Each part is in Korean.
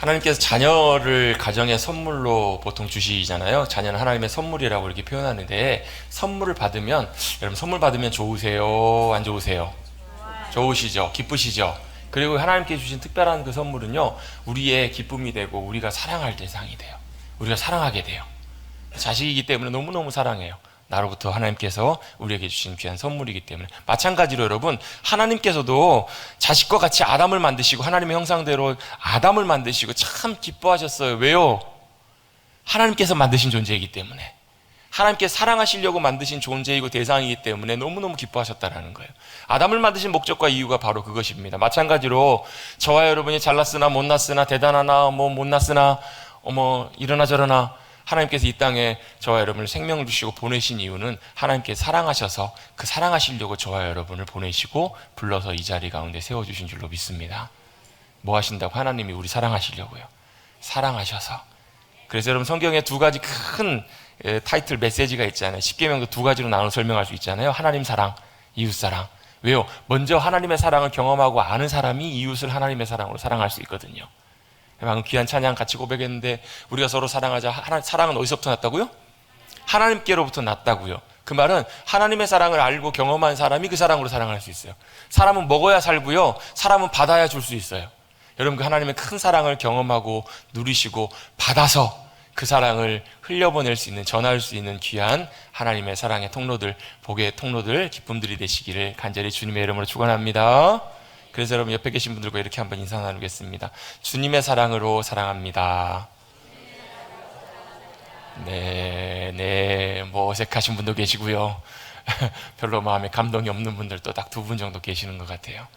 하나님께서 자녀를 가정의 선물로 보통 주시잖아요. 자녀는 하나님의 선물이라고 이렇게 표현하는데, 선물을 받으면, 여러분 선물 받으면 좋으세요? 안 좋으세요? 좋으시죠? 기쁘시죠? 그리고 하나님께 주신 특별한 그 선물은요, 우리의 기쁨이 되고 우리가 사랑할 대상이 돼요. 우리가 사랑하게 돼요. 자식이기 때문에 너무너무 사랑해요. 나로부터 하나님께서 우리에게 주신 귀한 선물이기 때문에. 마찬가지로 여러분, 하나님께서도 자식과 같이 아담을 만드시고 하나님의 형상대로 아담을 만드시고 참 기뻐하셨어요. 왜요? 하나님께서 만드신 존재이기 때문에. 하나님께 사랑하시려고 만드신 존재이고 대상이기 때문에 너무너무 기뻐하셨다라는 거예요. 아담을 만드신 목적과 이유가 바로 그것입니다. 마찬가지로 저와 여러분이 잘났으나 못났으나 대단하나 못났으나 이러나 저러나 하나님께서 이 땅에 저와 여러분을 생명을 주시고 보내신 이유는 하나님께 사랑하셔서 그 사랑하시려고 저와 여러분을 보내시고 불러서 이 자리 가운데 세워주신 줄로 믿습니다. 뭐 하신다고? 하나님이 우리 사랑하시려고요. 사랑하셔서. 그래서 여러분 성경에 두 가지 큰 타이틀 메시지가 있잖아요. 십계명도 두 가지로 나눠 설명할 수 있잖아요. 하나님 사랑, 이웃 사랑. 왜요? 먼저 하나님의 사랑을 경험하고 아는 사람이 이웃을 하나님의 사랑으로 사랑할 수 있거든요. 방금 귀한 찬양 같이 고백했는데 우리가 서로 사랑하자. 사랑은 어디서부터 났다고요? 하나님께로부터 났다고요. 그 말은 하나님의 사랑을 알고 경험한 사람이 그 사랑으로 사랑할 수 있어요. 사람은 먹어야 살고요, 사람은 받아야 줄 수 있어요. 여러분, 그 하나님의 큰 사랑을 경험하고 누리시고 받아서 그 사랑을 흘려보낼 수 있는, 전할 수 있는 귀한 하나님의 사랑의 통로들, 복의 통로들, 기쁨들이 되시기를 간절히 주님의 이름으로 축원합니다. 그래서 여러분 옆에 계신 분들과 이렇게 한번 인사 나누겠습니다. 주님의 사랑으로 사랑합니다. 네, 어색하신 분도 계시고요. 별로 마음에 감동이 없는 분들도 딱 두 분 정도 계시는 것 같아요.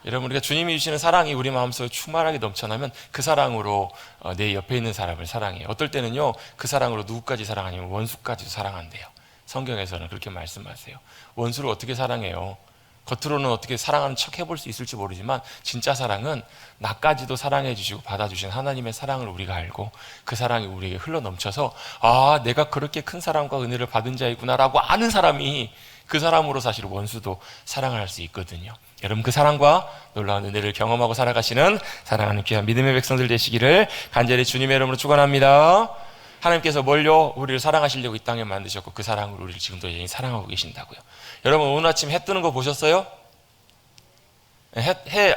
여러분, 우리가 주님이 주시는 사랑이 우리 마음속에 충만하게 넘쳐나면 그 사랑으로 내 옆에 있는 사람을 사랑해요. 어떨 때는요, 그 사랑으로 누구까지 사랑하냐면 원수까지도 사랑한대요. 성경에서는 그렇게 말씀하세요. 원수를 어떻게 사랑해요? 겉으로는 어떻게 사랑하는 척 해볼 수 있을지 모르지만 진짜 사랑은 나까지도 사랑해 주시고 받아주신 하나님의 사랑을 우리가 알고 그 사랑이 우리에게 흘러넘쳐서 내가 그렇게 큰 사랑과 은혜를 받은 자이구나 라고 아는 사람이 그 사람으로 사실 원수도 사랑을 할 수 있거든요. 여러분, 그 사랑과 놀라운 은혜를 경험하고 살아가시는 사랑하는 귀한 믿음의 백성들 되시기를 간절히 주님의 이름으로 축원합니다. 하나님께서 뭘요? 우리를 사랑하시려고 이 땅에 만드셨고 그 사랑으로 우리를 지금도 여전히 사랑하고 계신다고요. 여러분, 오늘 아침 해 뜨는 거 보셨어요?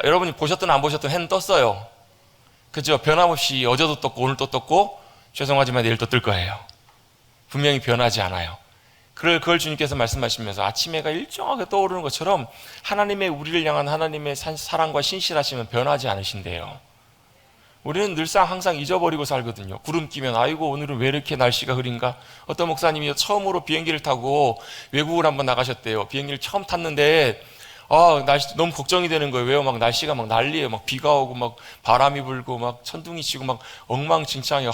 여러분이 보셨든 안 보셨든 해는 떴어요. 그죠? 변함없이 어제도 떴고 오늘 또 떴고 죄송하지만 내일 또 뜰 거예요. 분명히 변하지 않아요. 그걸 주님께서 말씀하시면서 아침 해가 일정하게 떠오르는 것처럼 하나님의 우리를 향한 하나님의 사랑과 신실하심은 변하지 않으신대요. 우리는 늘상 항상 잊어버리고 살거든요. 구름 끼면 아이고 오늘은 왜 이렇게 날씨가 흐린가? 어떤 목사님이 처음으로 비행기를 타고 외국을 한번 나가셨대요. 비행기를 처음 tas는데 날씨 너무 걱정이 되는 거예요. 왜요? 막 날씨가 막 난리예요. 막 비가 오고 막 바람이 불고 막 천둥이 치고 막 엉망진창이에요.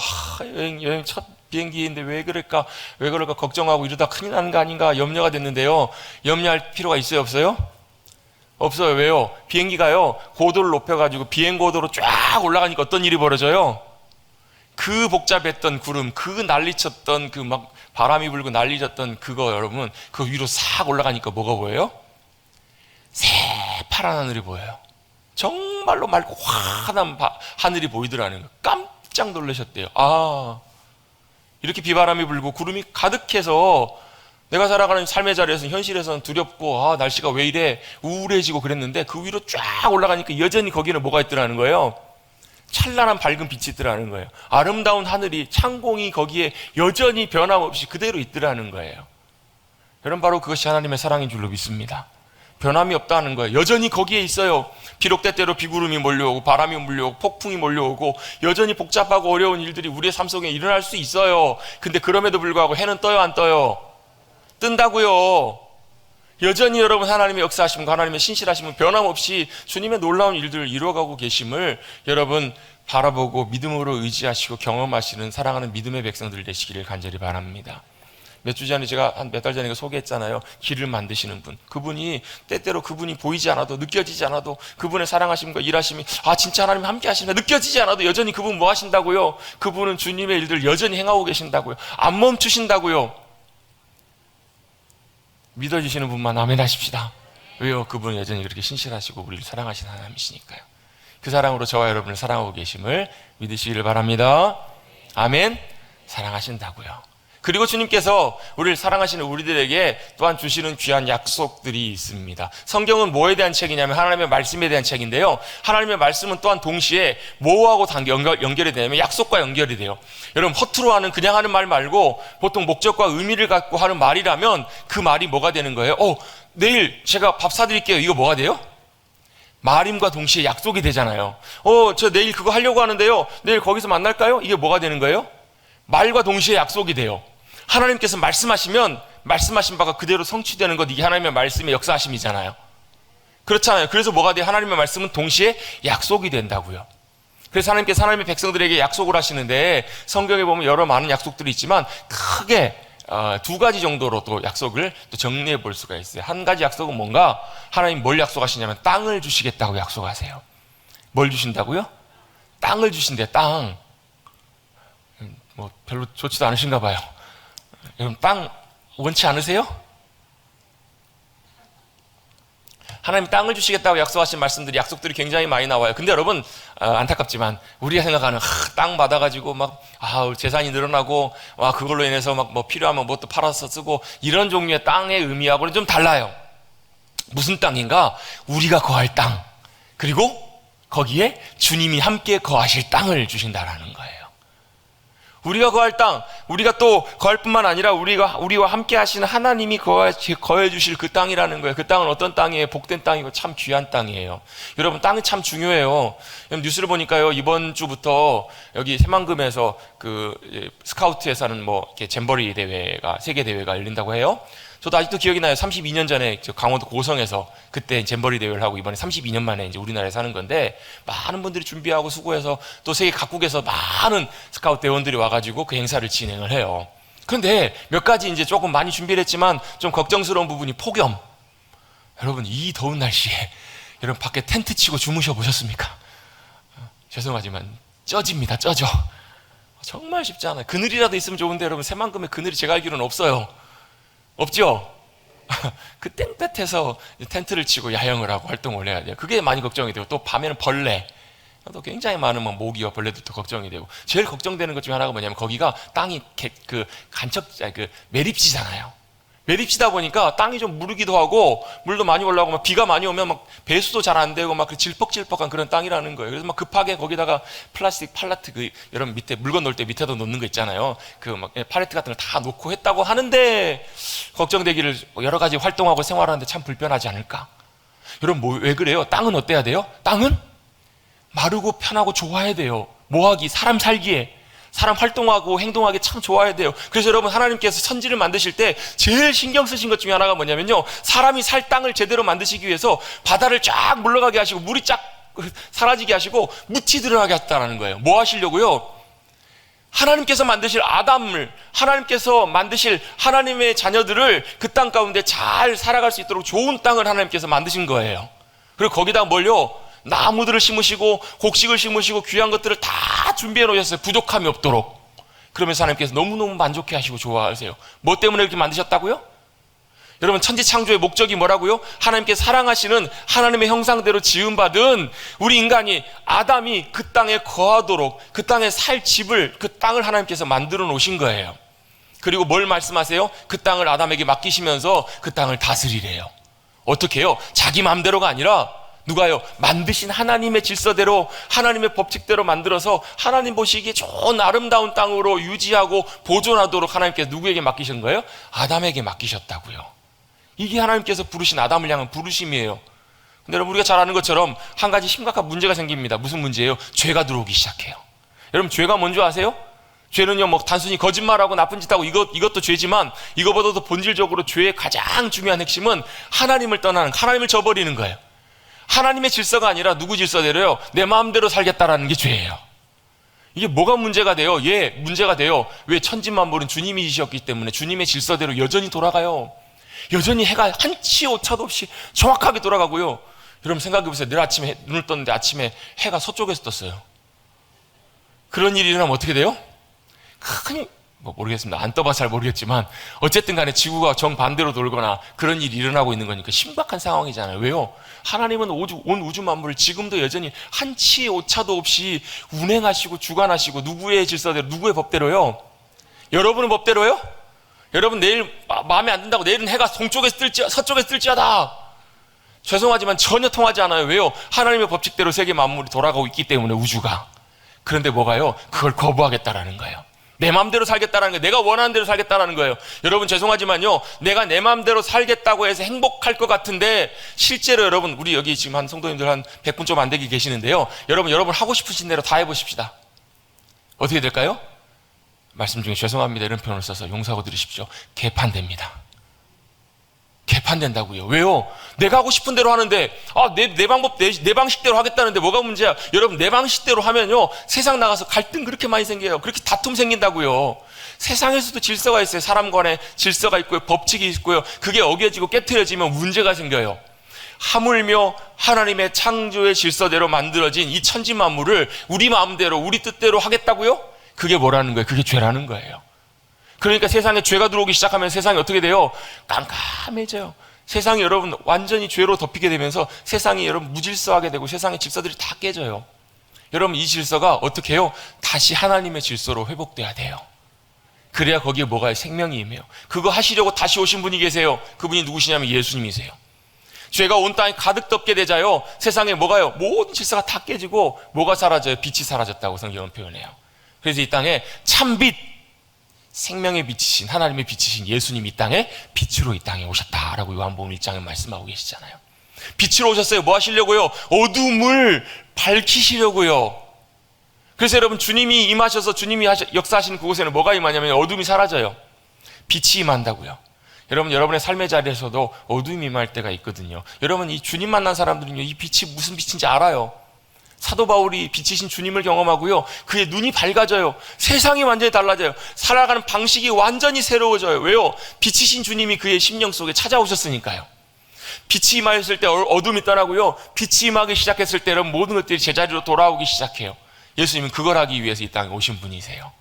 여행 첫 비행기인데 왜 그럴까 걱정하고 이러다 큰일 나는 거 아닌가 염려가 됐는데요. 염려할 필요가 있어요, 없어요? 없어요. 왜요? 비행기가요, 고도를 높여가지고 비행고도로 쫙 올라가니까 어떤 일이 벌어져요? 그 복잡했던 구름, 그 난리쳤던 그 막 바람이 불고 난리쳤던 그거 여러분, 그 위로 싹 올라가니까 뭐가 보여요? 새파란 하늘이 보여요. 정말로 맑고 환한 하늘이 보이더라는 거예요. 깜짝 놀라셨대요. 이렇게 비바람이 불고 구름이 가득해서 내가 살아가는 삶의 자리에서는 현실에서는 두렵고 날씨가 왜 이래 우울해지고 그랬는데 그 위로 쫙 올라가니까 여전히 거기는 뭐가 있더라는 거예요? 찬란한 밝은 빛이 있더라는 거예요. 아름다운 하늘이, 창공이 거기에 여전히 변함없이 그대로 있더라는 거예요. 여러분, 바로 그것이 하나님의 사랑인 줄로 믿습니다. 변함이 없다는 거예요. 여전히 거기에 있어요. 비록 때때로 비구름이 몰려오고 바람이 몰려오고 폭풍이 몰려오고 여전히 복잡하고 어려운 일들이 우리의 삶 속에 일어날 수 있어요. 근데 그럼에도 불구하고 해는 떠요, 안 떠요? 뜬다고요. 여전히 여러분 하나님의 역사하심과 하나님의 신실하심은 변함없이 주님의 놀라운 일들을 이루어가고 계심을 여러분 바라보고 믿음으로 의지하시고 경험하시는 사랑하는 믿음의 백성들 되시기를 간절히 바랍니다. 몇 주 전에 제가 한 몇 달 전에 소개했잖아요. 길을 만드시는 분. 그분이 때때로 그분이 보이지 않아도 느껴지지 않아도 그분의 사랑하심과 일하심이 진짜 하나님 함께 하신다 느껴지지 않아도 여전히 그분 뭐 하신다고요? 그분은 주님의 일들 여전히 행하고 계신다고요. 안 멈추신다고요. 믿어주시는 분만 아멘 하십시다. 왜요? 그분은 여전히 그렇게 신실하시고 우리를 사랑하시는 하나님이시니까요. 그 사랑으로 저와 여러분을 사랑하고 계심을 믿으시기를 바랍니다. 아멘. 사랑하신다고요. 그리고 주님께서 우리를 사랑하시는 우리들에게 또한 주시는 귀한 약속들이 있습니다. 성경은 뭐에 대한 책이냐면 하나님의 말씀에 대한 책인데요. 하나님의 말씀은 또한 동시에 뭐하고 연결이 되냐면 약속과 연결이 돼요. 여러분, 허투루 하는 그냥 하는 말 말고 보통 목적과 의미를 갖고 하는 말이라면 그 말이 뭐가 되는 거예요? 내일 제가 밥 사드릴게요. 이거 뭐가 돼요? 말임과 동시에 약속이 되잖아요. 저 내일 그거 하려고 하는데요. 내일 거기서 만날까요? 이게 뭐가 되는 거예요? 말과 동시에 약속이 돼요. 하나님께서 말씀하시면 말씀하신 바가 그대로 성취되는 것, 이게 하나님의 말씀의 역사하심이잖아요. 그렇잖아요. 그래서 뭐가 돼요? 하나님의 말씀은 동시에 약속이 된다고요. 그래서 하나님께서 하나님의 백성들에게 약속을 하시는데 성경에 보면 여러 많은 약속들이 있지만 크게 두 가지 정도로 또 약속을 또 정리해 볼 수가 있어요. 한 가지 약속은 뭔가, 하나님 뭘 약속하시냐면 땅을 주시겠다고 약속하세요. 뭘 주신다고요? 땅을 주신대요. 땅. 별로 좋지도 않으신가 봐요. 여러분, 땅 원치 않으세요? 하나님 땅을 주시겠다고 약속하신 말씀들이, 약속들이 굉장히 많이 나와요. 근데 여러분, 안타깝지만 우리가 생각하는 땅 받아가지고 재산이 늘어나고 그걸로 인해서 뭐 필요하면 뭐 또 팔아서 쓰고 이런 종류의 땅의 의미하고는 좀 달라요. 무슨 땅인가? 우리가 거할 땅, 그리고 거기에 주님이 함께 거하실 땅을 주신다라는 거예요. 우리가 거할 땅, 우리가 또 거할 뿐만 아니라 우리와 함께 하시는 하나님이 거해 주실 그 땅이라는 거예요. 그 땅은 어떤 땅이에요? 복된 땅이고 참 귀한 땅이에요. 여러분, 땅이 참 중요해요. 뉴스를 보니까요, 이번 주부터 여기 새만금에서 스카우트에서 하는 이렇게 잼버리 대회가, 세계 대회가 열린다고 해요. 저도 아직도 기억이 나요. 32년 전에 강원도 고성에서 그때 잼버리 대회를 하고 이번에 32년 만에 이제 우리나라에 사는 건데, 많은 분들이 준비하고 수고해서 또 세계 각국에서 많은 스카우트 대원들이 와가지고 그 행사를 진행을 해요. 그런데 몇 가지 이제 조금 많이 준비를 했지만 좀 걱정스러운 부분이 폭염. 여러분, 이 더운 날씨에 여러분 밖에 텐트 치고 주무셔 보셨습니까? 죄송하지만 쪄집니다. 쪄져. 정말 쉽지 않아요. 그늘이라도 있으면 좋은데 여러분, 새만금에 그늘이 제가 알기로는 없어요. 없죠? 그 땡볕에서 텐트를 치고 야영을 하고 활동을 해야 돼요. 그게 많이 걱정이 되고, 또 밤에는 벌레, 또 굉장히 많은 모기와 벌레들도 걱정이 되고, 제일 걱정되는 것 중에 하나가 뭐냐면 거기가 땅이 매립지잖아요. 매립지다 보니까 땅이 좀 무르기도 하고 물도 많이 올라오고 비가 많이 오면 배수도 잘 안 되고 질퍽질퍽한 그런 땅이라는 거예요. 그래서 급하게 거기다가 플라스틱 팔레트, 여러분 밑에 물건 넣을 때 밑에도 놓는 거 있잖아요. 팔레트 같은 걸 다 놓고 했다고 하는데, 걱정되기를, 여러 가지 활동하고 생활하는데 참 불편하지 않을까? 여러분, 왜 그래요? 땅은 어때야 돼요? 땅은 마르고 편하고 좋아야 돼요. 뭐하기? 사람 살기에. 사람 활동하고 행동하기 참 좋아야 돼요. 그래서 여러분, 하나님께서 선지를 만드실 때 제일 신경 쓰신 것 중에 하나가 뭐냐면요, 사람이 살 땅을 제대로 만드시기 위해서 바다를 쫙 물러가게 하시고 물이 쫙 사라지게 하시고 묻히 들어가게 했다는 거예요. 뭐 하시려고요? 하나님께서 만드실 아담을, 하나님께서 만드실 하나님의 자녀들을 그 땅 가운데 잘 살아갈 수 있도록 좋은 땅을 하나님께서 만드신 거예요. 그리고 거기다 뭘요? 나무들을 심으시고 곡식을 심으시고 귀한 것들을 다 준비해 놓으셨어요. 부족함이 없도록. 그러면서 하나님께서 너무너무 만족해 하시고 좋아하세요. 뭐 때문에 이렇게 만드셨다고요? 여러분, 천지창조의 목적이 뭐라고요? 하나님께 사랑하시는 하나님의 형상대로 지음받은 우리 인간이, 아담이 그 땅에 거하도록, 그 땅에 살 집을, 그 땅을 하나님께서 만들어 놓으신 거예요. 그리고 뭘 말씀하세요? 그 땅을 아담에게 맡기시면서 그 땅을 다스리래요. 어떻게 해요? 자기 마음대로가 아니라 누가요? 만드신 하나님의 질서대로, 하나님의 법칙대로 만들어서 하나님 보시기에 좋은 아름다운 땅으로 유지하고 보존하도록 하나님께서 누구에게 맡기신 거예요? 아담에게 맡기셨다고요. 이게 하나님께서 부르신 아담을 향한 부르심이에요. 근데 여러분, 우리가 잘 아는 것처럼 한 가지 심각한 문제가 생깁니다. 무슨 문제예요? 죄가 들어오기 시작해요. 여러분, 죄가 뭔지 아세요? 죄는요, 단순히 거짓말하고 나쁜 짓 하고 이것도 죄지만, 이거보다도 본질적으로 죄의 가장 중요한 핵심은 하나님을 떠나는, 하나님을 저버리는 거예요. 하나님의 질서가 아니라 누구 질서대로요? 내 마음대로 살겠다라는 게 죄예요. 이게 뭐가 문제가 돼요? 문제가 돼요. 왜? 천지만물은 주님이 지으셨기 때문에 주님의 질서대로 여전히 돌아가요. 여전히 해가 한치 오차도 없이 정확하게 돌아가고요. 여러분, 생각해보세요. 내일 아침에 눈을 떴는데 아침에 해가 서쪽에서 떴어요. 그런 일이 일어나면 어떻게 돼요? 큰 뭐 모르겠습니다. 안 떠봐서 잘 모르겠지만 어쨌든 간에 지구가 정반대로 돌거나 그런 일이 일어나고 있는 거니까 심각한 상황이잖아요. 왜요? 하나님은 온 우주 만물을 지금도 여전히 한치의 오차도 없이 운행하시고 주관하시고 누구의 질서대로, 누구의 법대로요? 여러분의 법대로요? 여러분 내일 마음에 안 든다고 내일은 해가 동쪽에서 뜰지 서쪽에서 뜰지어다. 죄송하지만 전혀 통하지 않아요. 왜요? 하나님의 법칙대로 세계 만물이 돌아가고 있기 때문에 우주가. 그런데 뭐가요? 그걸 거부하겠다라는 거예요. 내 마음대로 살겠다라는 거예요. 내가 원하는 대로 살겠다라는 거예요. 여러분 죄송하지만요, 내가 내 마음대로 살겠다고 해서 행복할 것 같은데 실제로 여러분, 우리 여기 지금 한 성도님들 한 100분 좀 안 되게 계시는데요, 여러분 하고 싶으신 대로 다 해보십시다. 어떻게 될까요? 말씀 중에 죄송합니다 이런 표현을 써서 용서하고 들으십시오. 개판됩니다. 개판된다고요. 왜요? 내가 하고 싶은 대로 하는데 내 방법, 내 방식대로 하겠다는데 뭐가 문제야? 여러분 내 방식대로 하면요 세상 나가서 갈등 그렇게 많이 생겨요. 그렇게 다툼 생긴다고요. 세상에서도 질서가 있어요. 사람 간에 질서가 있고요, 법칙이 있고요. 그게 어겨지고 깨트려지면 문제가 생겨요. 하물며 하나님의 창조의 질서대로 만들어진 이 천지 만물을 우리 마음대로 우리 뜻대로 하겠다고요? 그게 뭐라는 거예요? 그게 죄라는 거예요. 그러니까 세상에 죄가 들어오기 시작하면 세상이 어떻게 돼요? 깜깜해져요. 세상이 여러분 완전히 죄로 덮이게 되면서 세상이 여러분 무질서하게 되고 세상의 질서들이 다 깨져요. 여러분 이 질서가 어떻게 해요? 다시 하나님의 질서로 회복돼야 돼요. 그래야 거기에 뭐가 생명이 임해요. 그거 하시려고 다시 오신 분이 계세요. 그분이 누구시냐면 예수님이세요. 죄가 온 땅에 가득 덮게 되자요, 세상에 뭐가요? 모든 질서가 다 깨지고 뭐가 사라져요? 빛이 사라졌다고 성경은 표현해요. 그래서 이 땅에 참빛, 생명의 빛이신 하나님의 빛이신 예수님이 이 땅에 빛으로 이 땅에 오셨다라고 요한복음 1장에 말씀하고 계시잖아요. 빛으로 오셨어요. 뭐 하시려고요? 어둠을 밝히시려고요. 그래서 여러분 주님이 임하셔서 주님이 역사하시는 그곳에는 뭐가 임하냐면 어둠이 사라져요. 빛이 임한다고요. 여러분 여러분의 삶의 자리에서도 어둠이 임할 때가 있거든요. 여러분 이 주님 만난 사람들은요 이 빛이 무슨 빛인지 알아요. 사도 바울이 빛이신 주님을 경험하고요, 그의 눈이 밝아져요. 세상이 완전히 달라져요. 살아가는 방식이 완전히 새로워져요. 왜요? 빛이신 주님이 그의 심령 속에 찾아오셨으니까요. 빛이 임하였을 때 어둠이 떠나고요, 빛이 임하기 시작했을 때 모든 것들이 제자리로 돌아오기 시작해요. 예수님은 그걸 하기 위해서 이 땅에 오신 분이세요.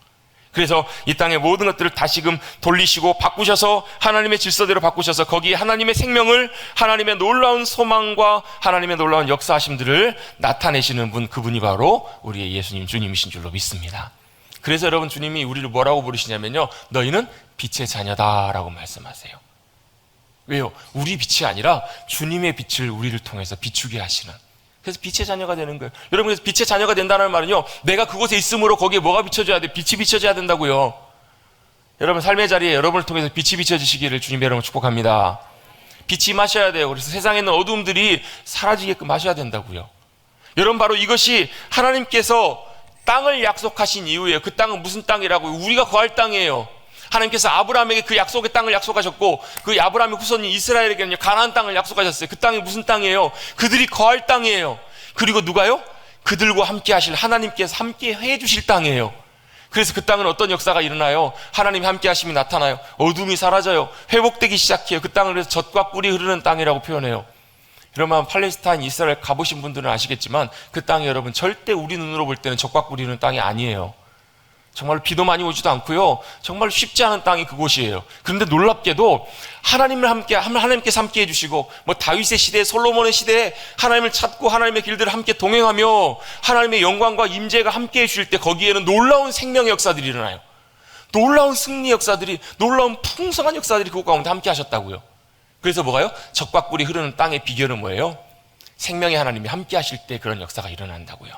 그래서 이 땅의 모든 것들을 다시금 돌리시고 바꾸셔서 하나님의 질서대로 바꾸셔서 거기에 하나님의 생명을, 하나님의 놀라운 소망과 하나님의 놀라운 역사하심들을 나타내시는 분, 그분이 바로 우리의 예수님 주님이신 줄로 믿습니다. 그래서 여러분 주님이 우리를 뭐라고 부르시냐면요, 너희는 빛의 자녀다라고 말씀하세요. 왜요? 우리 빛이 아니라 주님의 빛을 우리를 통해서 비추게 하시는, 그래서 빛의 자녀가 되는 거예요. 여러분 그래서 빛의 자녀가 된다는 말은요, 내가 그곳에 있으므로 거기에 뭐가 비춰져야 돼? 빛이 비춰져야 된다고요. 여러분 삶의 자리에 여러분을 통해서 빛이 비춰지시기를 주님 여러분 축복합니다. 빛이 마셔야 돼요. 그래서 세상에 있는 어둠들이 사라지게끔 마셔야 된다고요. 여러분 바로 이것이 하나님께서 땅을 약속하신 이유예요. 그 땅은 무슨 땅이라고요? 우리가 거할 땅이에요. 하나님께서 아브라함에게 그 약속의 땅을 약속하셨고, 그 아브라함의 후손인 이스라엘에게는 가나안 땅을 약속하셨어요. 그 땅이 무슨 땅이에요? 그들이 거할 땅이에요. 그리고 누가요? 그들과 함께 하실 하나님께서 함께 해주실 땅이에요. 그래서 그 땅은 어떤 역사가 일어나요? 하나님이 함께 하심이 나타나요. 어둠이 사라져요. 회복되기 시작해요. 그 땅을 그래서 젖과 꿀이 흐르는 땅이라고 표현해요. 여러분 팔레스타인, 이스라엘 가보신 분들은 아시겠지만 그 땅이 여러분 절대 우리 눈으로 볼 때는 젖과 꿀이 흐르는 땅이 아니에요. 정말 비도 많이 오지도 않고요, 정말 쉽지 않은 땅이 그곳이에요. 그런데 놀랍게도 하나님께서 함께 해주시고, 뭐 다윗의 시대, 솔로몬의 시대에 하나님을 찾고 하나님의 길들을 함께 동행하며 하나님의 영광과 임재가 함께 해주실 때 거기에는 놀라운 생명의 역사들이 일어나요. 놀라운 승리 역사들이, 놀라운 풍성한 역사들이 그곳 가운데 함께 하셨다고요. 그래서 뭐가요? 젖과 꿀이 흐르는 땅의 비결은 뭐예요? 생명의 하나님이 함께 하실 때 그런 역사가 일어난다고요.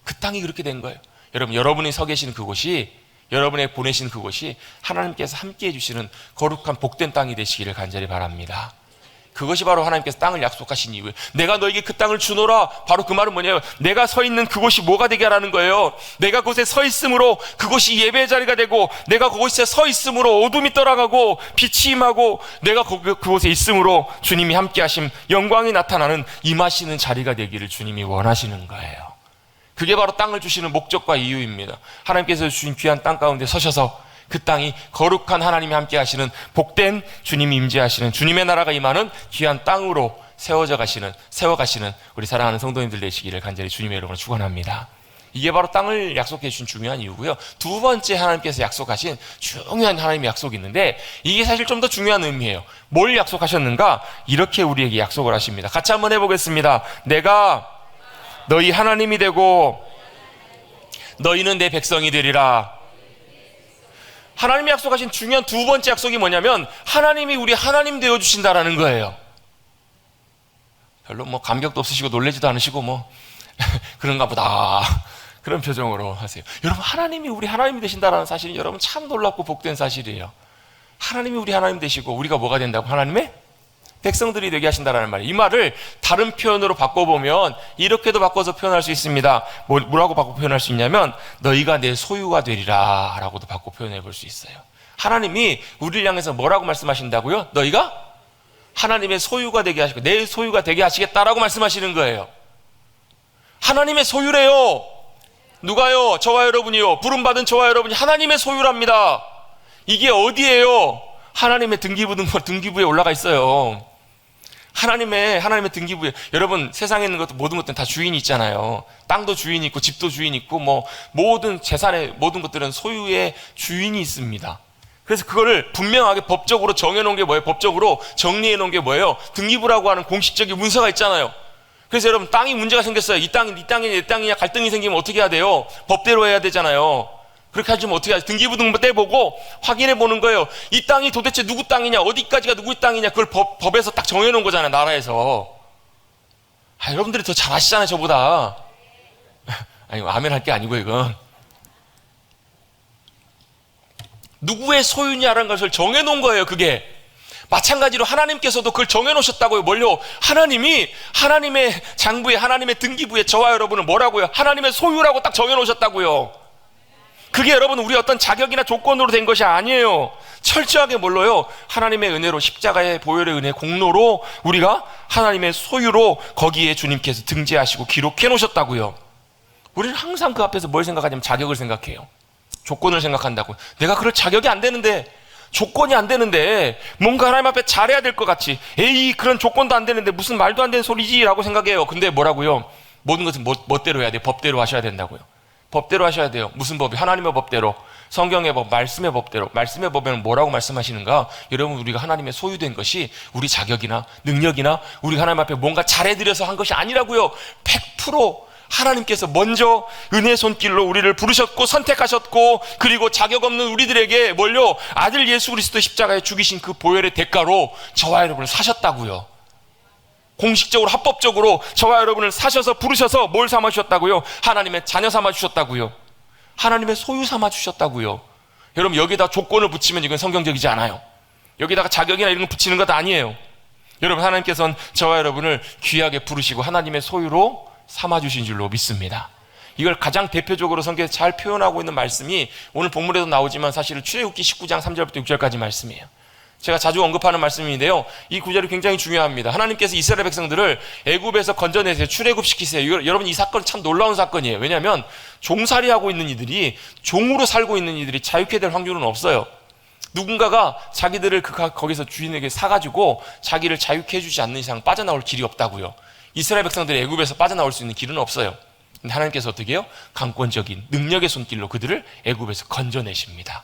그 땅이 그렇게 된 거예요. 여러분, 여러분이 서 계시는 그곳이, 여러분의 보내신 그곳이 하나님께서 함께 해주시는 거룩한 복된 땅이 되시기를 간절히 바랍니다. 그것이 바로 하나님께서 땅을 약속하신 이유예요. 내가 너에게 그 땅을 주노라. 바로 그 말은 뭐냐면 내가 서 있는 그곳이 뭐가 되게 하라는 거예요. 내가 그곳에 서 있으므로 그곳이 예배의 자리가 되고, 내가 그곳에 서 있으므로 어둠이 떠나가고 빛이 임하고, 내가 그곳에 있으므로 주님이 함께 하심, 영광이 나타나는 임하시는 자리가 되기를 주님이 원하시는 거예요. 그게 바로 땅을 주시는 목적과 이유입니다. 하나님께서 주신 귀한 땅 가운데 서셔서 그 땅이 거룩한 하나님이 함께 하시는, 복된 주님이 임재하시는, 주님의 나라가 임하는 귀한 땅으로 세워가시는 우리 사랑하는 성도님들 되시기를 간절히 주님의 이름으로 축원합니다. 이게 바로 땅을 약속해 주신 중요한 이유고요. 두 번째 하나님께서 약속하신 중요한 하나님의 약속이 있는데 이게 사실 좀 더 중요한 의미예요. 뭘 약속하셨는가? 이렇게 우리에게 약속을 하십니다. 같이 한번 해보겠습니다. 내가 너희 하나님이 되고 너희는 내 백성이 되리라. 하나님이 약속하신 중요한 두 번째 약속이 뭐냐면 하나님이 우리 하나님 되어주신다라는 거예요. 별로 뭐 감격도 없으시고 놀라지도 않으시고 뭐 그런가 보다 그런 표정으로 하세요. 여러분, 하나님이 우리 하나님이 되신다라는 사실은 여러분 참 놀랍고 복된 사실이에요. 하나님이 우리 하나님 되시고 우리가 뭐가 된다고? 하나님의 백성들이 되게 하신다라는 말이에요. 이 말을 다른 표현으로 바꿔보면 이렇게도 바꿔서 표현할 수 있습니다. 뭐라고 바꿔 표현할 수 있냐면 너희가 내 소유가 되리라 라고도 바꿔 표현해 볼 수 있어요. 하나님이 우리를 향해서 뭐라고 말씀하신다고요? 너희가 하나님의 소유가 되게 하시고 내 소유가 되게 하시겠다라고 말씀하시는 거예요. 하나님의 소유래요. 누가요? 저와 여러분이요. 부름받은 저와 여러분이 하나님의 소유랍니다. 이게 어디예요? 하나님의 등기부에 올라가 있어요. 하나님의 등기부에. 여러분, 세상에 있는 것도 모든 것들은 다 주인이 있잖아요. 땅도 주인이 있고 집도 주인이 있고 뭐 모든 재산의 모든 것들은 소유의 주인이 있습니다. 그래서 그거를 분명하게 법적으로 정해놓은 게 뭐예요? 법적으로 정리해놓은 게 뭐예요? 등기부라고 하는 공식적인 문서가 있잖아요. 그래서 여러분, 땅이 문제가 생겼어요. 이 땅이 네 땅이냐 내 땅이냐 갈등이 생기면 어떻게 해야 돼요? 법대로 해야 되잖아요. 그렇게 하시면 어떻게 하죠? 등기부 등본 떼보고 확인해 보는 거예요. 이 땅이 도대체 누구 땅이냐, 어디까지가 누구의 땅이냐, 그걸 법에서 딱 정해놓은 거잖아요, 나라에서. 여러분들이 더 잘 아시잖아요, 저보다. 아니, 아멘 할 게 아니고, 이건. 누구의 소유냐라는 것을 정해놓은 거예요, 그게. 마찬가지로 하나님께서도 그걸 정해놓으셨다고요. 뭘요? 하나님이 하나님의 장부에, 하나님의 등기부에 저와 여러분을 뭐라고요? 하나님의 소유라고 딱 정해놓으셨다고요. 그게 여러분 우리 어떤 자격이나 조건으로 된 것이 아니에요. 철저하게 뭘로요? 하나님의 은혜로, 십자가의 보혈의 은혜 공로로 우리가 하나님의 소유로 거기에 주님께서 등재하시고 기록해 놓으셨다고요. 우리는 항상 그 앞에서 뭘 생각하냐면 자격을 생각해요. 조건을 생각한다고요. 내가 그럴 자격이 안 되는데, 조건이 안 되는데 뭔가 하나님 앞에 잘해야 될 것 같이, 에이 그런 조건도 안 되는데 무슨 말도 안 되는 소리지 라고 생각해요. 근데 뭐라고요? 모든 것은 멋대로 해야 돼요. 법대로 하셔야 된다고요. 법대로 하셔야 돼요. 무슨 법이? 하나님의 법대로, 성경의 법, 말씀의 법대로. 말씀의 법에는 뭐라고 말씀하시는가? 여러분, 우리가 하나님의 소유된 것이 우리 자격이나 능력이나 우리가 하나님 앞에 뭔가 잘해드려서 한 것이 아니라고요. 100% 하나님께서 먼저 은혜의 손길로 우리를 부르셨고 선택하셨고, 그리고 자격 없는 우리들에게 뭘요? 아들 예수 그리스도 십자가에 죽이신 그 보혈의 대가로 저와 여러분을 사셨다고요. 공식적으로 합법적으로 저와 여러분을 사셔서 부르셔서 뭘 삼아주셨다고요? 하나님의 자녀 삼아주셨다고요. 하나님의 소유 삼아주셨다고요. 여러분, 여기다 조건을 붙이면 이건 성경적이지 않아요. 여기다가 자격이나 이런 거 붙이는 것 아니에요. 여러분, 하나님께서는 저와 여러분을 귀하게 부르시고 하나님의 소유로 삼아주신 줄로 믿습니다. 이걸 가장 대표적으로 성경에 잘 표현하고 있는 말씀이 오늘 본문에도 나오지만 사실은 출애굽기 19장 3절부터 6절까지 말씀이에요. 제가 자주 언급하는 말씀인데요, 이 구절이 굉장히 중요합니다. 하나님께서 이스라엘 백성들을 애굽에서 건져내세요. 출애굽시키세요. 여러분, 이 사건은 참 놀라운 사건이에요. 왜냐하면 종살이하고 있는 이들이, 종으로 살고 있는 이들이 자유케 될 확률은 없어요. 누군가가 자기들을 거기서 주인에게 사가지고 자기를 자유케 해주지 않는 이상 빠져나올 길이 없다고요. 이스라엘 백성들이 애굽에서 빠져나올 수 있는 길은 없어요. 근데 하나님께서 어떻게 해요? 강권적인 능력의 손길로 그들을 애굽에서 건져내십니다.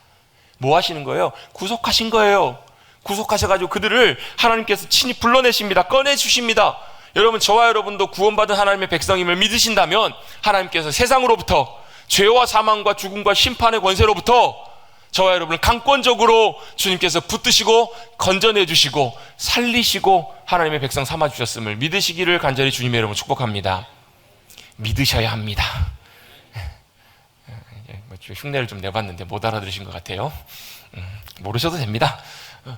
뭐 하시는 거예요? 구속하신 거예요. 구속하셔가지고 그들을 하나님께서 친히 불러내십니다. 꺼내주십니다. 여러분, 저와 여러분도 구원받은 하나님의 백성임을 믿으신다면 하나님께서 세상으로부터, 죄와 사망과 죽음과 심판의 권세로부터 저와 여러분을 강권적으로 주님께서 붙드시고 건져내주시고 살리시고 하나님의 백성 삼아주셨음을 믿으시기를 간절히 주님의 이름으로 축복합니다. 믿으셔야 합니다. 흉내를 좀 내봤는데 못 알아들으신 것 같아요. 모르셔도 됩니다.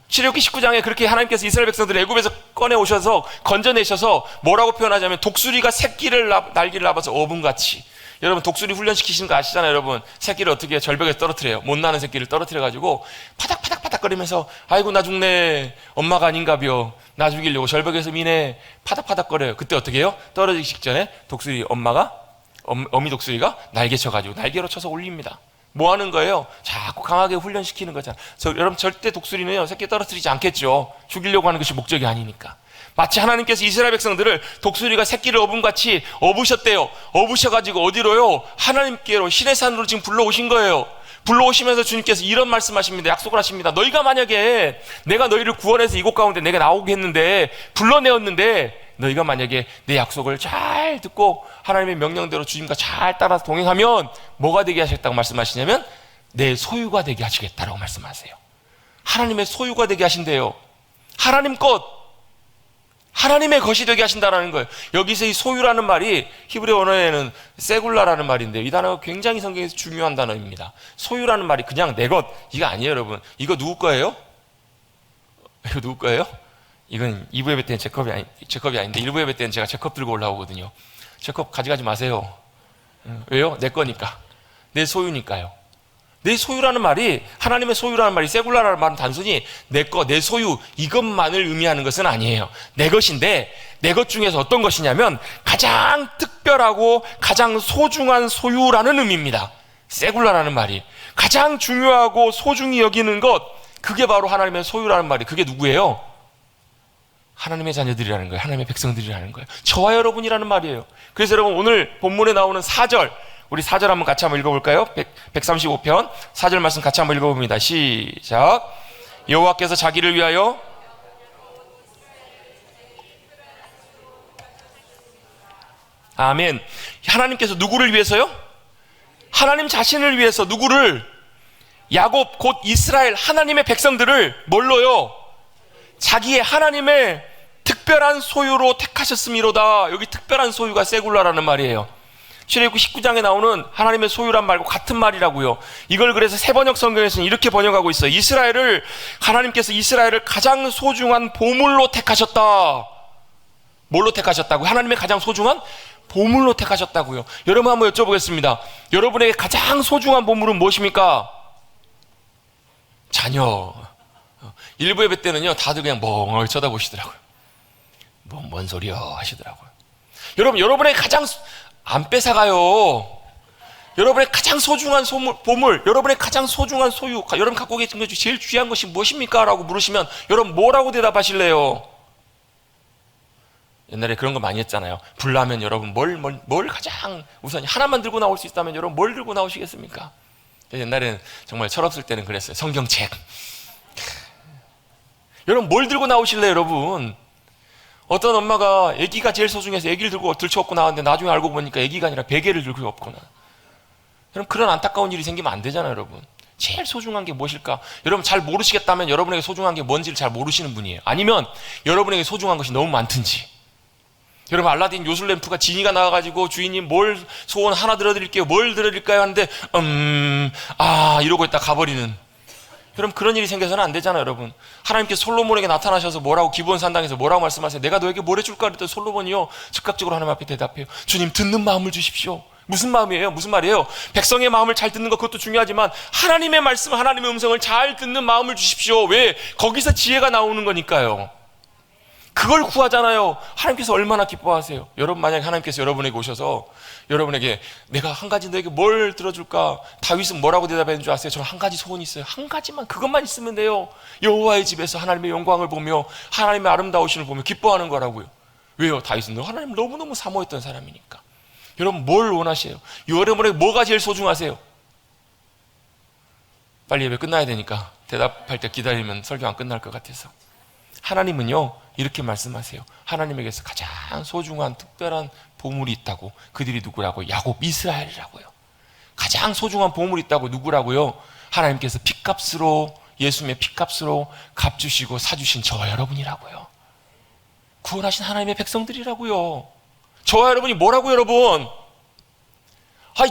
출애굽기 19장에 그렇게 하나님께서 이스라엘 백성들을 애굽에서 꺼내오셔서 건져내셔서 뭐라고 표현하자면, 독수리가 새끼를 날개를 낳아서 어분같이. 여러분, 독수리 훈련시키시는 거 아시잖아요. 여러분, 새끼를 어떻게 해요? 절벽에 떨어뜨려요. 못 나는 새끼를 떨어뜨려가지고 파닥파닥파닥거리면서 아이고 나 죽네, 엄마가 아닌가벼, 나 죽이려고 절벽에서 미네, 파닥파닥거려요. 그때 어떻게 해요? 떨어지기 직전에 독수리 엄마가, 어미 독수리가 날개 쳐가지고 날개로 쳐서 올립니다. 뭐 하는 거예요? 자꾸 강하게 훈련시키는 거잖아요. 여러분, 절대 독수리는요, 새끼 떨어뜨리지 않겠죠. 죽이려고 하는 것이 목적이 아니니까. 마치 하나님께서 이스라엘 백성들을 독수리가 새끼를 업음같이 업으셨대요. 업으셔가지고 어디로요? 하나님께로, 신의 산으로 지금 불러오신 거예요. 불러오시면서 주님께서 이런 말씀하십니다. 약속을 하십니다. 너희가 만약에 내가 너희를 구원해서 이곳 가운데 내가 나오게 했는데, 불러내었는데, 너희가 만약에 내 약속을 잘 듣고 하나님의 명령대로 주님과 잘 따라서 동행하면 뭐가 되게 하셨다고 말씀하시냐면 내 소유가 되게 하시겠다라고 말씀하세요. 하나님의 소유가 되게 하신대요. 하나님 것, 하나님의 것이 되게 하신다라는 거예요. 여기서 이 소유라는 말이 히브리 언어에는 세굴라라는 말인데요. 이 단어가 굉장히 성경에서 중요한 단어입니다. 소유라는 말이 그냥 내 것, 이거 아니에요, 여러분. 이거 누구 거예요? 이거 누구 거예요? 이건 2부 예배 때는 제 컵이 아닌데 1부 예배 때는 제가 제 컵 들고 올라오거든요. 제 컵 가져가지 마세요. 왜요? 내 거니까. 내 소유니까요. 내 소유라는 말이, 하나님의 소유라는 말이, 세굴라라는 말은 단순히 내 거, 내 소유, 이것만을 의미하는 것은 아니에요. 내 것인데, 내 것 중에서 어떤 것이냐면 가장 특별하고 가장 소중한 소유라는 의미입니다. 세굴라라는 말이 가장 중요하고 소중히 여기는 것, 그게 바로 하나님의 소유라는 말이, 그게 누구예요? 하나님의 자녀들이라는 거예요. 하나님의 백성들이라는 거예요. 저와 여러분이라는 말이에요. 그래서 여러분, 오늘 본문에 나오는 4절, 우리 4절 한번 같이 한번 읽어볼까요? 135편 4절 말씀 같이 한번 읽어봅니다. 시작. 여호와께서 자기를 위하여 아멘. 하나님께서 누구를 위해서요? 하나님 자신을 위해서 누구를? 야곱 곧 이스라엘 하나님의 백성들을 뭘로요? 자기의 하나님의 특별한 소유로 택하셨음이로다. 여기 특별한 소유가 세굴라라는 말이에요. 출애굽기 19장에 나오는 하나님의 소유란 말과 같은 말이라고요. 이걸 그래서 세번역 성경에서는 이렇게 번역하고 있어요. 하나님께서 이스라엘을 가장 소중한 보물로 택하셨다. 뭘로 택하셨다고요? 하나님의 가장 소중한 보물로 택하셨다고요. 여러분 한번 여쭤보겠습니다. 여러분에게 가장 소중한 보물은 무엇입니까? 자녀. 일부 예배 때는요, 다들 그냥 멍하게 쳐다보시더라고요. 뭔 소리야 하시더라고요. 여러분에게 가장 안 뺏어가요. 여러분의 가장 소중한 보물, 여러분의 가장 소중한 소유, 여러분 갖고 계신 것 중 제일 귀한 것이 무엇입니까? 라고 물으시면 여러분 뭐라고 대답하실래요? 옛날에 그런 거 많이 했잖아요. 불나면 여러분 뭘 가장 우선 하나만 들고 나올 수 있다면 여러분 뭘 들고 나오시겠습니까? 옛날에는 정말 철없을 때는 그랬어요. 성경책. 여러분 뭘 들고 나오실래요, 여러분? 어떤 엄마가 아기가 제일 소중해서 아기를 들고 들쳐업고 나왔는데 나중에 알고 보니까 아기가 아니라 베개를 들고 업거나. 여러분 그런 안타까운 일이 생기면 안 되잖아요, 여러분. 제일 소중한 게 무엇일까? 여러분 잘 모르시겠다면 여러분에게 소중한 게 뭔지를 잘 모르시는 분이에요. 아니면 여러분에게 소중한 것이 너무 많든지. 여러분 알라딘 요술 램프가 지니가 나와가지고 주인님 뭘 소원 하나 들어드릴게요. 뭘 들어드릴까요? 하는데 이러고 있다 가버리는. 여러분 그런 일이 생겨서는 안 되잖아요, 여러분. 하나님께서 솔로몬에게 나타나셔서 뭐라고 기브온 산당에서 뭐라고 말씀하세요? 내가 너에게 뭘 해줄까? 그랬더니 솔로몬이요 즉각적으로 하나님 앞에 대답해요. 주님 듣는 마음을 주십시오. 무슨 마음이에요? 무슨 말이에요? 백성의 마음을 잘 듣는 것 그것도 중요하지만 하나님의 말씀, 하나님의 음성을 잘 듣는 마음을 주십시오. 왜? 거기서 지혜가 나오는 거니까요. 그걸 구하잖아요. 하나님께서 얼마나 기뻐하세요. 여러분 만약에 하나님께서 여러분에게 오셔서 여러분에게 내가 한 가지 너에게 뭘 들어줄까? 다윗은 뭐라고 대답했는 줄 아세요? 저는 한 가지 소원이 있어요. 한 가지만, 그것만 있으면 돼요. 여호와의 집에서 하나님의 영광을 보며 하나님의 아름다우심을 보며 기뻐하는 거라고요. 왜요? 다윗은 하나님을 너무너무 사모했던 사람이니까. 여러분 뭘 원하세요? 여러분에게 뭐가 제일 소중하세요? 빨리 예배 끝나야 되니까 대답할 때 기다리면 설교 안 끝날 것 같아서. 하나님은요 이렇게 말씀하세요. 하나님에게서 가장 소중한 특별한 보물이 있다고. 그들이 누구라고요? 야곱 이스라엘이라고요. 가장 소중한 보물이 있다고. 누구라고요? 하나님께서 피값으로, 예수님의 피값으로 값주시고 사주신 저와 여러분이라고요. 구원하신 하나님의 백성들이라고요. 저와 여러분이 뭐라고 여러분?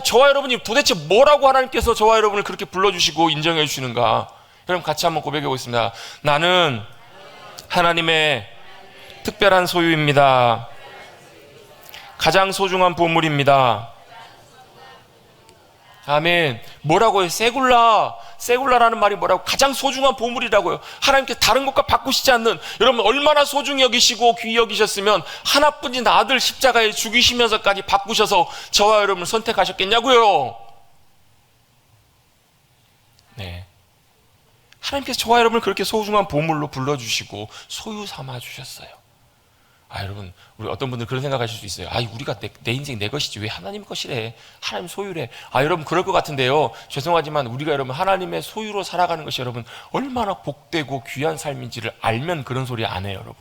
저와 여러분이 도대체 뭐라고 하나님께서 저와 여러분을 그렇게 불러주시고 인정해 주시는가? 여러분 같이 한번 고백해 보겠습니다. 나는 하나님의 특별한 소유입니다. 가장 소중한 보물입니다. 아멘. 뭐라고요? 세굴라라는 말이 뭐라고? 가장 소중한 보물이라고요. 하나님께서 다른 것과 바꾸시지 않는, 여러분 얼마나 소중히 여기시고 귀히 여기셨으면 하나뿐인 아들 십자가에 죽이시면서까지 바꾸셔서 저와 여러분을 선택하셨겠냐고요. 네. 하나님께서 저와 여러분을 그렇게 소중한 보물로 불러주시고 소유 삼아 주셨어요. 여러분, 우리 어떤 분들 그런 생각하실 수 있어요. 우리가 내 인생 내 것이지 왜 하나님 것이래? 하나님 소유래. 여러분 그럴 것 같은데요. 죄송하지만 우리가 여러분 하나님의 소유로 살아가는 것이 여러분 얼마나 복되고 귀한 삶인지를 알면 그런 소리 안 해요, 여러분.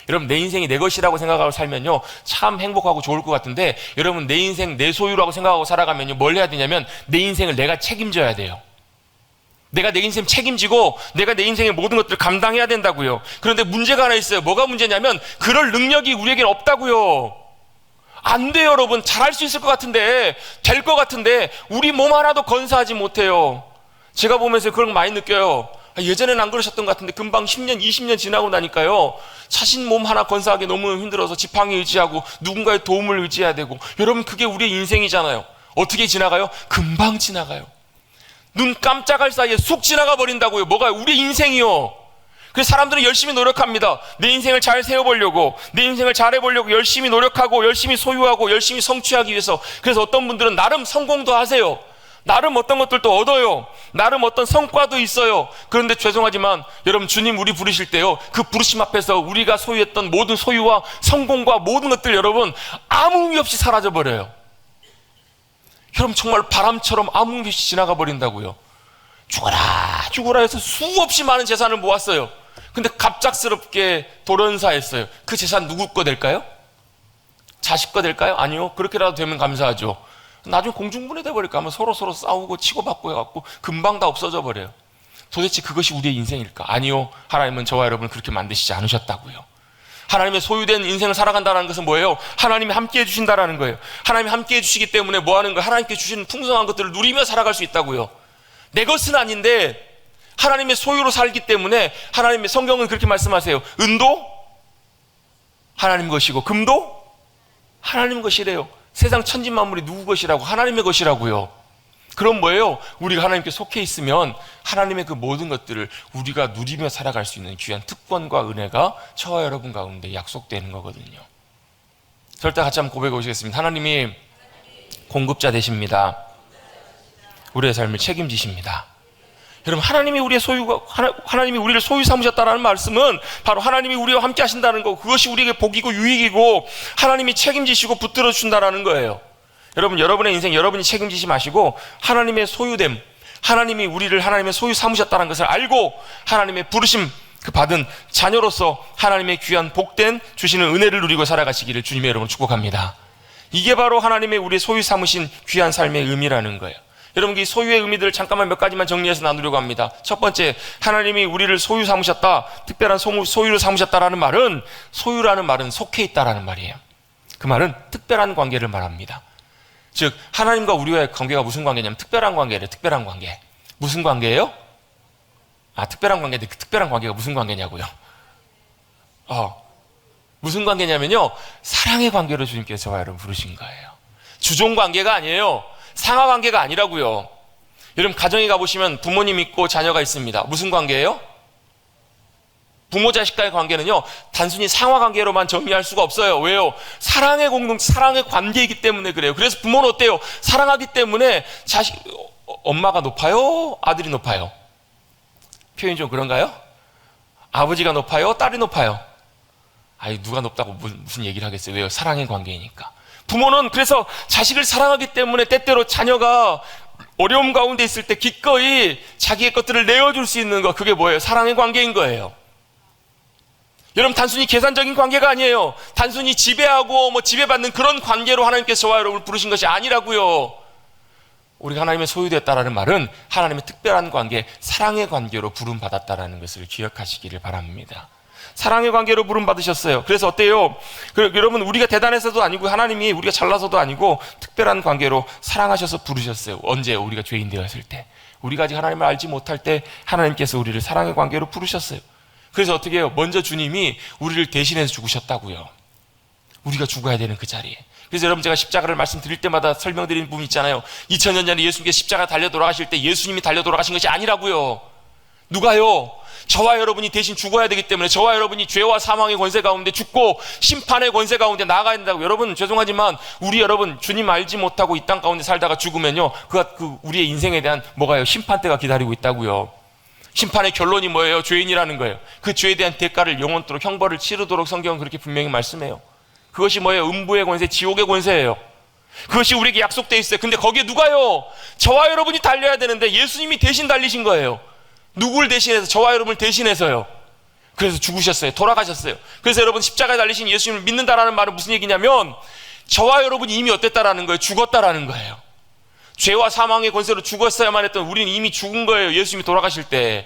여러분 내 인생이 내 것이라고 생각하고 살면요 참 행복하고 좋을 것 같은데, 여러분 내 인생 내 소유라고 생각하고 살아가면요 뭘 해야 되냐면 내 인생을 내가 책임져야 돼요. 내가 내 인생 책임지고 내가 내 인생의 모든 것들을 감당해야 된다고요. 그런데 문제가 하나 있어요. 뭐가 문제냐면 그럴 능력이 우리에겐 없다고요. 안 돼요, 여러분. 잘할 수 있을 것 같은데, 될 것 같은데 우리 몸 하나도 건사하지 못해요. 제가 보면서 그런 거 많이 느껴요. 예전에는 안 그러셨던 것 같은데 금방 10년, 20년 지나고 나니까요 자신 몸 하나 건사하기 너무 힘들어서 지팡이 의지하고 누군가의 도움을 의지해야 되고. 여러분 그게 우리의 인생이잖아요. 어떻게 지나가요? 금방 지나가요. 눈 깜짝할 사이에 쑥 지나가 버린다고요. 뭐가 우리 인생이요. 그래서 사람들은 열심히 노력합니다. 내 인생을 잘 세워보려고, 내 인생을 잘해보려고 열심히 노력하고 열심히 소유하고 열심히 성취하기 위해서. 그래서 어떤 분들은 나름 성공도 하세요. 나름 어떤 것들도 얻어요. 나름 어떤 성과도 있어요. 그런데 죄송하지만 여러분 주님 우리 부르실 때요 그 부르심 앞에서 우리가 소유했던 모든 소유와 성공과 모든 것들 여러분 아무 의미 없이 사라져버려요. 여러분 정말 바람처럼 아무 의미 없이 지나가 버린다고요. 죽어라 해서 수없이 많은 재산을 모았어요. 근데 갑작스럽게 돌연사했어요. 그 재산 누구 거 될까요? 자식 거 될까요? 아니요. 그렇게라도 되면 감사하죠. 나중에 공중분해돼 버릴까 하면 서로 싸우고 치고받고 해갖고 금방 다 없어져 버려요. 도대체 그것이 우리의 인생일까? 아니요. 하나님은 저와 여러분을 그렇게 만드시지 않으셨다고요. 하나님의 소유된 인생을 살아간다는 것은 뭐예요? 하나님이 함께 해주신다는 거예요. 하나님이 함께 해주시기 때문에 뭐 하는 거예요? 하나님께 주신 풍성한 것들을 누리며 살아갈 수 있다고요. 내 것은 아닌데 하나님의 소유로 살기 때문에 하나님의 성경은 그렇게 말씀하세요. 은도 하나님 것이고 금도 하나님 것이래요. 세상 천지만물이 누구 것이라고? 하나님의 것이라고요. 그럼 뭐예요? 우리가 하나님께 속해 있으면 하나님의 그 모든 것들을 우리가 누리며 살아갈 수 있는 귀한 특권과 은혜가 저와 여러분 가운데 약속되는 거거든요. 절대 같이 한번 고백해 보시겠습니다. 하나님이 공급자 되십니다. 우리의 삶을 책임지십니다. 여러분 하나님이 우리의 소유가 하나님이 우리를 소유 삼으셨다라는 말씀은 바로 하나님이 우리와 함께 하신다는 거, 그것이 우리에게 복이고 유익이고 하나님이 책임지시고 붙들어 주신다라는 거예요. 여러분 여러분의 인생 여러분이 책임지지 마시고 하나님의 소유됨, 하나님이 우리를 하나님의 소유 삼으셨다는 것을 알고 하나님의 부르심 그 받은 자녀로서 하나님의 귀한 복된 주시는 은혜를 누리고 살아가시기를 주님의 이름으로 축복합니다. 이게 바로 하나님의 우리의 소유 삼으신 귀한 삶의 의미라는 거예요. 여러분 이 소유의 의미들을 잠깐만 몇 가지만 정리해서 나누려고 합니다. 첫 번째, 하나님이 우리를 소유 삼으셨다, 특별한 소유로 삼으셨다라는 말은, 소유라는 말은 속해 있다라는 말이에요. 그 말은 특별한 관계를 말합니다. 즉 하나님과 우리와의 관계가 무슨 관계냐면 특별한 관계래요. 특별한 관계. 무슨 관계예요? 특별한 관계인데 그 특별한 관계가 무슨 관계냐고요? 무슨 관계냐면요 사랑의 관계로 주님께서 저와 여러분 부르신 거예요. 주종 관계가 아니에요. 상하 관계가 아니라고요. 여러분 가정에 가보시면 부모님 있고 자녀가 있습니다. 무슨 관계예요? 부모 자식과의 관계는요 단순히 상하 관계로만 정의할 수가 없어요. 왜요? 사랑의 사랑의 관계이기 때문에 그래요. 그래서 부모는 어때요? 사랑하기 때문에 엄마가 높아요? 아들이 높아요? 표현이 좀 그런가요? 아버지가 높아요? 딸이 높아요? 누가 높다고 무슨 얘기를 하겠어요. 왜요? 사랑의 관계이니까. 부모는 그래서 자식을 사랑하기 때문에 때때로 자녀가 어려움 가운데 있을 때 기꺼이 자기의 것들을 내어줄 수 있는 것, 그게 뭐예요? 사랑의 관계인 거예요. 여러분 단순히 계산적인 관계가 아니에요. 단순히 지배하고 지배받는 그런 관계로 하나님께서 저와 여러분을 부르신 것이 아니라고요. 우리가 하나님의 소유되었다라는 말은 하나님의 특별한 관계, 사랑의 관계로 부름받았다라는 것을 기억하시기를 바랍니다. 사랑의 관계로 부름받으셨어요. 그래서 어때요? 여러분 우리가 대단해서도 아니고 하나님이 우리가 잘나서도 아니고 특별한 관계로 사랑하셔서 부르셨어요. 언제? 우리가 죄인 되었을 때, 우리가 아직 하나님을 알지 못할 때 하나님께서 우리를 사랑의 관계로 부르셨어요. 그래서 어떻게 해요? 먼저 주님이 우리를 대신해서 죽으셨다고요. 우리가 죽어야 되는 그 자리에. 그래서 여러분 제가 십자가를 말씀드릴 때마다 설명드리는 부분 있잖아요. 2000년 전에 예수님께서 십자가 달려 돌아가실 때 예수님이 달려 돌아가신 것이 아니라고요. 누가요? 저와 여러분이 대신 죽어야 되기 때문에 저와 여러분이 죄와 사망의 권세 가운데 죽고 심판의 권세 가운데 나가야 된다고. 여러분 죄송하지만 우리 여러분 주님 알지 못하고 이 땅 가운데 살다가 죽으면요 그 우리의 인생에 대한 심판대가 기다리고 있다고요. 심판의 결론이 뭐예요? 죄인이라는 거예요. 그 죄에 대한 대가를 영원토록 형벌을 치르도록 성경은 그렇게 분명히 말씀해요. 그것이 뭐예요? 음부의 권세, 지옥의 권세예요. 그것이 우리에게 약속되어 있어요. 근데 거기에 누가요? 저와 여러분이 달려야 되는데 예수님이 대신 달리신 거예요. 누구를 대신해서? 저와 여러분을 대신해서요. 그래서 죽으셨어요. 돌아가셨어요. 그래서 여러분 십자가에 달리신 예수님을 믿는다라는 말은 무슨 얘기냐면 저와 여러분이 이미 어땠다라는 거예요? 죽었다라는 거예요. 죄와 사망의 권세로 죽었어야만 했던 우리는 이미 죽은 거예요. 예수님이 돌아가실 때.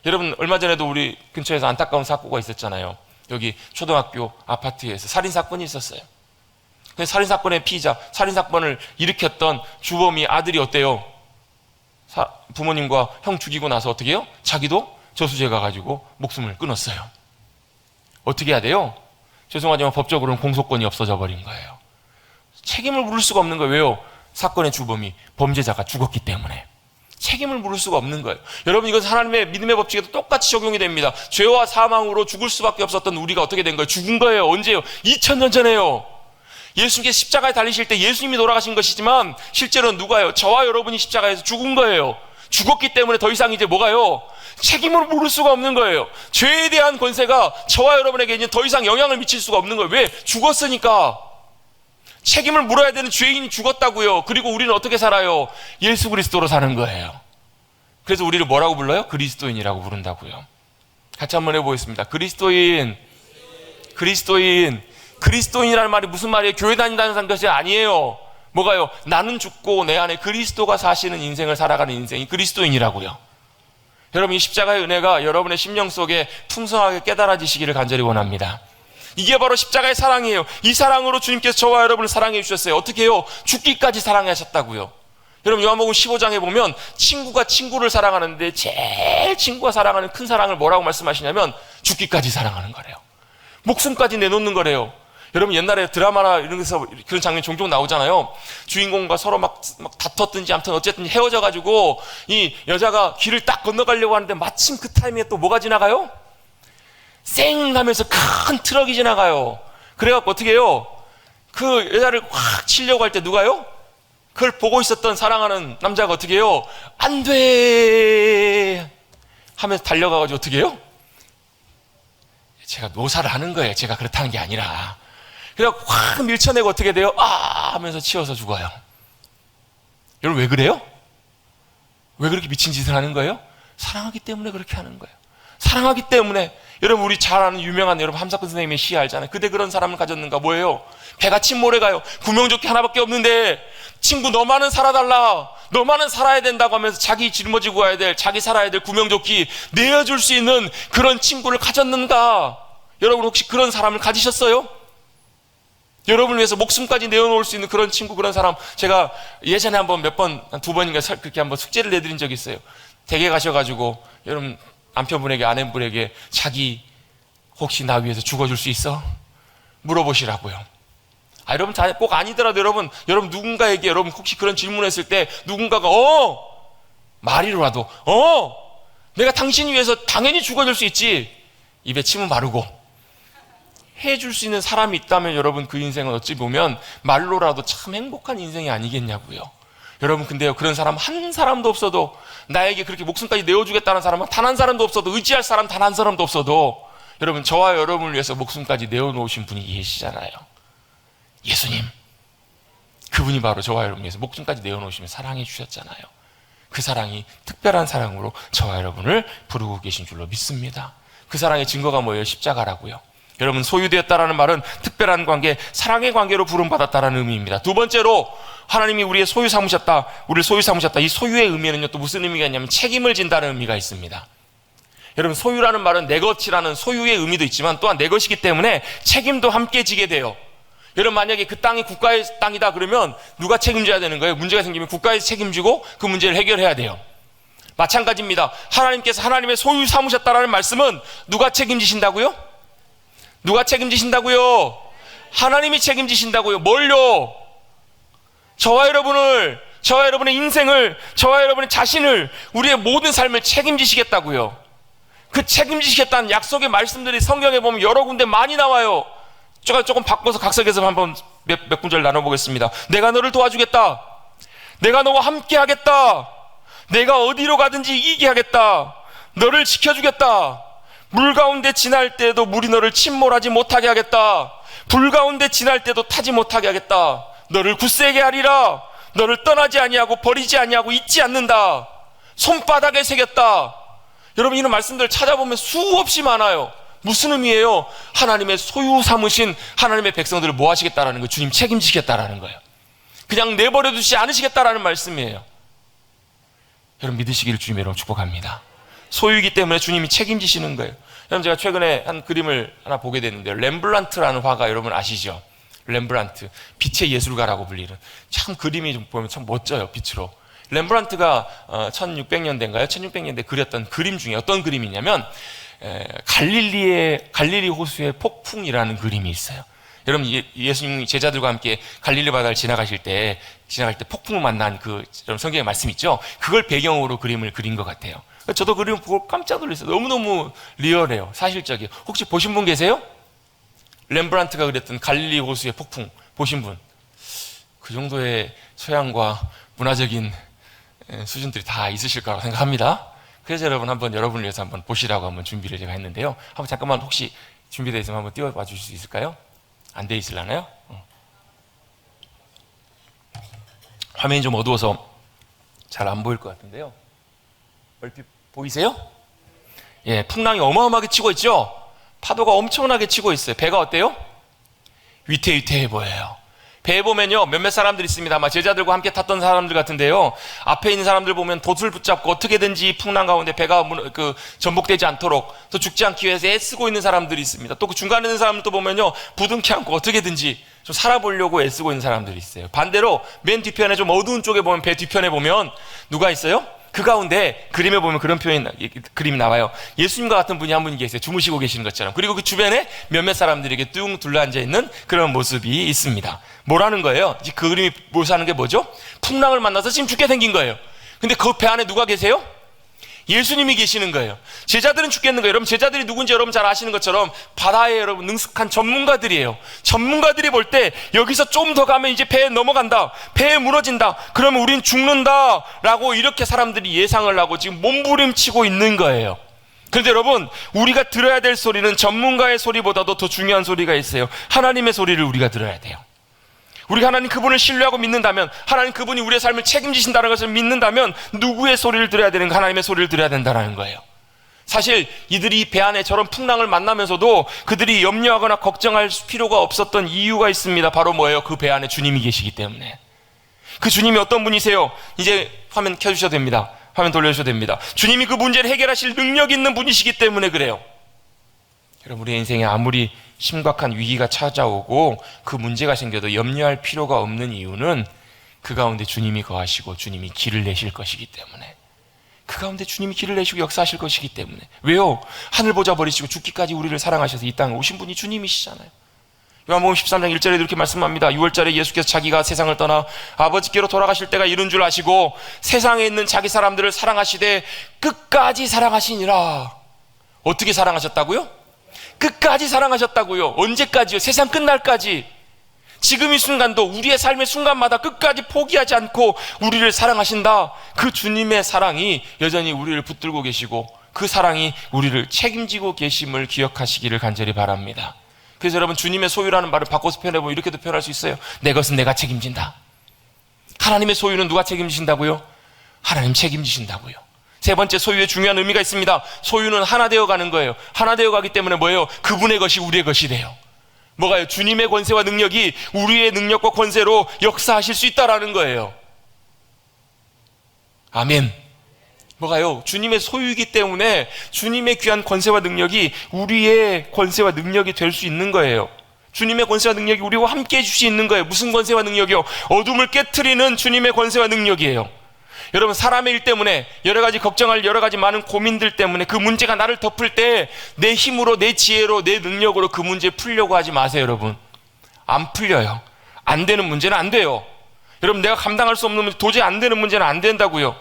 여러분 얼마 전에도 우리 근처에서 안타까운 사고가 있었잖아요. 여기 초등학교 아파트에서 살인사건이 있었어요. 살인사건의 피의자, 살인사건을 일으켰던 주범이 아들이 어때요? 부모님과 형 죽이고 나서 어떻게 해요? 자기도 저수지에 가가지고 목숨을 끊었어요. 어떻게 해야 돼요? 죄송하지만 법적으로는 공소권이 없어져 버린 거예요. 책임을 물을 수가 없는 거예요. 왜요? 사건의 주범이 범죄자가 죽었기 때문에 책임을 물을 수가 없는 거예요. 여러분 이것은 하나님의 믿음의 법칙에도 똑같이 적용이 됩니다. 죄와 사망으로 죽을 수밖에 없었던 우리가 어떻게 된 거예요? 죽은 거예요. 언제요? 2000년 전에요. 예수님께서 십자가에 달리실 때 예수님이 돌아가신 것이지만 실제로는 누가요? 저와 여러분이 십자가에서 죽은 거예요. 죽었기 때문에 더 이상 이제 뭐가요? 책임을 물을 수가 없는 거예요. 죄에 대한 권세가 저와 여러분에게 이제 더 이상 영향을 미칠 수가 없는 거예요. 왜? 죽었으니까. 책임을 물어야 되는 죄인이 죽었다고요. 그리고 우리는 어떻게 살아요? 예수 그리스도로 사는 거예요. 그래서 우리를 뭐라고 불러요? 그리스도인이라고 부른다고요. 같이 한번 해보겠습니다. 그리스도인. 그리스도인이라는 말이 무슨 말이에요? 교회 다닌다는 것이 아니에요. 뭐가요? 나는 죽고 내 안에 그리스도가 사시는 인생을 살아가는 인생이 그리스도인이라고요. 여러분 이 십자가의 은혜가 여러분의 심령 속에 풍성하게 깨달아지시기를 간절히 원합니다. 이게 바로 십자가의 사랑이에요. 이 사랑으로 주님께서 저와 여러분을 사랑해 주셨어요. 어떻게 해요? 죽기까지 사랑하셨다고요. 여러분 요한복음 15장에 보면 친구가 친구를 사랑하는데 제일 친구가 사랑하는 큰 사랑을 뭐라고 말씀하시냐면 죽기까지 사랑하는 거래요. 목숨까지 내놓는 거래요. 여러분 옛날에 드라마나 이런 데서 그런 장면이 종종 나오잖아요. 주인공과 서로 막 다퉜든지 아무튼 어쨌든 헤어져가지고 이 여자가 길을 딱 건너가려고 하는데 마침 그 타이밍에 또 뭐가 지나가요? 쌩 하면서 큰 트럭이 지나가요. 그래갖고 어떻게 해요? 그 여자를 확 치려고 할 때 누가요? 그걸 보고 있었던 사랑하는 남자가 어떻게 해요? 안 돼! 하면서 달려가가지고 어떻게 해요? 제가 노사를 하는 거예요. 제가 그렇다는 게 아니라. 그래갖고 확 밀쳐내고 어떻게 돼요? 아! 하면서 치워서 죽어요. 여러분 왜 그래요? 왜 그렇게 미친 짓을 하는 거예요? 사랑하기 때문에 그렇게 하는 거예요. 사랑하기 때문에. 여러분 우리 잘 아는 유명한 여러분 함사근 선생님의 시 알잖아요. 그대 그런 사람을 가졌는가? 뭐예요? 배가 침몰해 가요. 구명조끼 하나밖에 없는데 친구 너만은 살아달라. 너만은 살아야 된다고 하면서 자기 짊어지고 가야 될, 자기 살아야 될 구명조끼 내어줄 수 있는 그런 친구를 가졌는가? 여러분 혹시 그런 사람을 가지셨어요? 여러분을 위해서 목숨까지 내어놓을 수 있는 그런 친구, 그런 사람. 제가 예전에 한번 몇 번, 두 번인가 그렇게 한번 숙제를 내드린 적이 있어요. 댁에 가셔가지고 여러분 남편분에게, 아내분에게 자기 혹시 나 위해서 죽어줄 수 있어? 물어보시라고요. 여러분 꼭 아니더라도 여러분 누군가에게 여러분 혹시 그런 질문했을 때 누군가가 말이로라도 내가 당신 위해서 당연히 죽어줄 수 있지. 입에 침은 마르고 해줄 수 있는 사람이 있다면 여러분 그 인생은 어찌 보면 말로라도 참 행복한 인생이 아니겠냐고요. 여러분 근데요 그런 사람 한 사람도 없어도, 나에게 그렇게 목숨까지 내어주겠다는 사람은 단 한 사람도 없어도, 의지할 사람 단 한 사람도 없어도 여러분 저와 여러분을 위해서 목숨까지 내어놓으신 분이 계시잖아요. 예수님. 그분이 바로 저와 여러분을 위해서 목숨까지 내어놓으시며 사랑해 주셨잖아요. 그 사랑이 특별한 사랑으로 저와 여러분을 부르고 계신 줄로 믿습니다. 그 사랑의 증거가 뭐예요? 십자가라고요. 여러분 소유되었다라는 말은 특별한 관계, 사랑의 관계로 부름받았다라는 의미입니다. 두 번째로 하나님이 우리의 소유 삼으셨다, 우리를 소유 삼으셨다. 이 소유의 의미는요 또 무슨 의미가 있냐면 책임을 진다는 의미가 있습니다. 여러분 소유라는 말은 내 것이라는 소유의 의미도 있지만 또한 내 것이기 때문에 책임도 함께 지게 돼요. 여러분 만약에 그 땅이 국가의 땅이다 그러면 누가 책임져야 되는 거예요? 문제가 생기면 국가에서 책임지고 그 문제를 해결해야 돼요. 마찬가지입니다. 하나님께서 하나님의 소유 삼으셨다라는 말씀은 누가 책임지신다고요? 누가 책임지신다고요? 하나님이 책임지신다고요. 뭘요? 저와 여러분을, 저와 여러분의 인생을, 저와 여러분의 자신을, 우리의 모든 삶을 책임지시겠다고요. 그 책임지시겠다는 약속의 말씀들이 성경에 보면 여러 군데 많이 나와요. 제가 조금 바꿔서 각석에서 한번 몇 군절 나눠보겠습니다. 내가 너를 도와주겠다. 내가 너와 함께 하겠다. 내가 어디로 가든지 이기게 하겠다. 너를 지켜주겠다. 물 가운데 지날 때에도 물이 너를 침몰하지 못하게 하겠다. 불 가운데 지날 때도 타지 못하게 하겠다. 너를 굳세게 하리라. 너를 떠나지 아니하고 버리지 아니하고 잊지 않는다. 손바닥에 새겼다. 여러분, 이런 말씀들 찾아보면 수없이 많아요. 무슨 의미예요? 하나님의 소유 삼으신 하나님의 백성들을 뭐 하시겠다라는 거예요? 주님 책임지겠다라는 거예요. 그냥 내버려 두지 않으시겠다라는 말씀이에요. 여러분, 믿으시기를 주님 여러분 축복합니다. 소유이기 때문에 주님이 책임지시는 거예요. 여러분, 제가 최근에 한 그림을 하나 보게 됐는데요. 렘블란트라는 화가 여러분 아시죠? 렘블란트, 빛의 예술가라고 불리는, 참 그림이 좀 보면 참 멋져요. 빛으로. 렘블란트가 1600년대인가요? 1600년대 그렸던 그림 중에 어떤 그림이냐면 갈릴리 호수의 폭풍이라는 그림이 있어요. 여러분, 예수님 제자들과 함께 갈릴리 바다를 지나갈 때 폭풍을 만난 그 성경의 말씀 있죠? 그걸 배경으로 그림을 그린 것 같아요. 저도 그림 보고 깜짝 놀랐어요. 너무너무 리얼해요. 사실적이에요. 혹시 보신 분 계세요? 렘브란트가 그렸던 갈릴리 호수의 폭풍 보신 분? 그 정도의 소양과 문화적인 수준들이 다 있으실 거라고 생각합니다. 그래서 여러분, 한번 여러분을 위해서 한번 보시라고 한번 준비를 제가 했는데요. 한번 잠깐만 혹시 준비되어 있으면 한번 띄워봐 주실 수 있을까요? 안 돼 있으려나요? 화면이 좀 어두워서 잘 안 보일 것 같은데요. 얼핏 보이세요? 예, 풍랑이 어마어마하게 치고 있죠? 파도가 엄청나게 치고 있어요. 배가 어때요? 위태위태해 보여요. 배에 보면요, 몇몇 사람들 있습니다. 아마 제자들과 함께 탔던 사람들 같은데요. 앞에 있는 사람들 보면 돛을 붙잡고 어떻게든지 풍랑 가운데 배가 전복되지 않도록, 또 죽지 않기 위해서 애쓰고 있는 사람들이 있습니다. 또 그 중간에 있는 사람들 또 보면요, 부둥켜 안고 어떻게든지 좀 살아보려고 애쓰고 있는 사람들이 있어요. 반대로 맨 뒤편에 좀 어두운 쪽에 보면, 배 뒤편에 보면 누가 있어요? 그 가운데 그림에 보면 그런 그림이 나와요. 예수님과 같은 분이 한 분이 계세요. 주무시고 계시는 것처럼. 그리고 그 주변에 몇몇 사람들에게 뚱 둘러앉아 있는 그런 모습이 있습니다. 뭐라는 거예요? 그 그림이 묘사하는 게 뭐죠? 풍랑을 만나서 지금 죽게 생긴 거예요. 근데 그 배 안에 누가 계세요? 예수님이 계시는 거예요. 제자들은 죽겠는 거예요. 여러분, 제자들이 누군지 여러분 잘 아시는 것처럼 바다에 여러분 능숙한 전문가들이에요. 전문가들이 볼 때 여기서 좀 더 가면 이제 배에 넘어간다, 배에 무너진다, 그러면 우린 죽는다 라고 이렇게 사람들이 예상을 하고 지금 몸부림치고 있는 거예요. 그런데 여러분, 우리가 들어야 될 소리는 전문가의 소리보다도 더 중요한 소리가 있어요. 하나님의 소리를 우리가 들어야 돼요. 우리가 하나님 그분을 신뢰하고 믿는다면, 하나님 그분이 우리의 삶을 책임지신다는 것을 믿는다면 누구의 소리를 들어야 되는가? 하나님의 소리를 들어야 된다는 거예요. 사실 이들이 배 안에 저런 풍랑을 만나면서도 그들이 염려하거나 걱정할 필요가 없었던 이유가 있습니다. 바로 뭐예요? 그 배 안에 주님이 계시기 때문에. 그 주님이 어떤 분이세요? 이제 화면 켜주셔도 됩니다. 화면 돌려주셔도 됩니다. 주님이 그 문제를 해결하실 능력 있는 분이시기 때문에 그래요. 여러분, 우리 인생에 아무리 심각한 위기가 찾아오고 그 문제가 생겨도 염려할 필요가 없는 이유는 그 가운데 주님이 거하시고 주님이 길을 내실 것이기 때문에, 그 가운데 주님이 길을 내시고 역사하실 것이기 때문에. 왜요? 하늘 보좌 버리시고 죽기까지 우리를 사랑하셔서 이 땅에 오신 분이 주님이시잖아요. 요한복음 13장 1절에 이렇게 말씀합니다. 6월절에 예수께서 자기가 세상을 떠나 아버지께로 돌아가실 때가 이른 줄 아시고 세상에 있는 자기 사람들을 사랑하시되 끝까지 사랑하시니라. 어떻게 사랑하셨다고요? 끝까지 사랑하셨다고요. 언제까지요? 세상 끝날까지. 지금 이 순간도 우리의 삶의 순간마다 끝까지 포기하지 않고 우리를 사랑하신다. 그 주님의 사랑이 여전히 우리를 붙들고 계시고 그 사랑이 우리를 책임지고 계심을 기억하시기를 간절히 바랍니다. 그래서 여러분, 주님의 소유라는 말을 바꿔서 표현해보면 이렇게도 표현할 수 있어요. 내 것은 내가 책임진다. 하나님의 소유는 누가 책임지신다고요? 하나님 책임지신다고요. 세 번째, 소유의 중요한 의미가 있습니다. 소유는 하나 되어 가는 거예요. 하나 되어 가기 때문에 뭐예요? 그분의 것이 우리의 것이 돼요. 뭐가요? 주님의 권세와 능력이 우리의 능력과 권세로 역사하실 수 있다라는 거예요. 아멘. 뭐가요? 주님의 소유이기 때문에 주님의 귀한 권세와 능력이 우리의 권세와 능력이 될 수 있는 거예요. 주님의 권세와 능력이 우리와 함께 해줄 수 있는 거예요. 무슨 권세와 능력이요? 어둠을 깨트리는 주님의 권세와 능력이에요. 여러분, 사람의 일 때문에 여러 가지 걱정할 여러 가지 많은 고민들 때문에 그 문제가 나를 덮을 때 내 힘으로, 내 지혜로, 내 능력으로 그 문제 풀려고 하지 마세요. 여러분, 안 풀려요. 안 되는 문제는 안 돼요. 여러분, 내가 감당할 수 없는 문제, 도저히 안 되는 문제는 안 된다고요.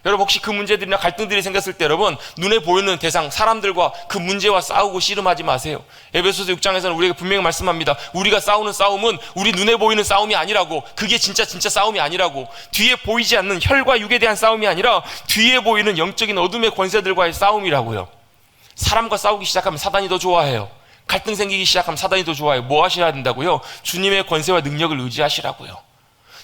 여러분 혹시 그 문제들이나 갈등들이 생겼을 때 여러분 눈에 보이는 대상 사람들과 그 문제와 싸우고 씨름하지 마세요. 에베소서 6장에서는 우리에게 분명히 말씀합니다. 우리가 싸우는 싸움은 우리 눈에 보이는 싸움이 아니라고. 그게 진짜 싸움이 아니라고. 뒤에 보이지 않는 혈과 육에 대한 싸움이 아니라 뒤에 보이는 영적인 어둠의 권세들과의 싸움이라고요. 사람과 싸우기 시작하면 사단이 더 좋아해요. 갈등 생기기 시작하면 사단이 더 좋아해요. 뭐 하셔야 된다고요? 주님의 권세와 능력을 의지하시라고요.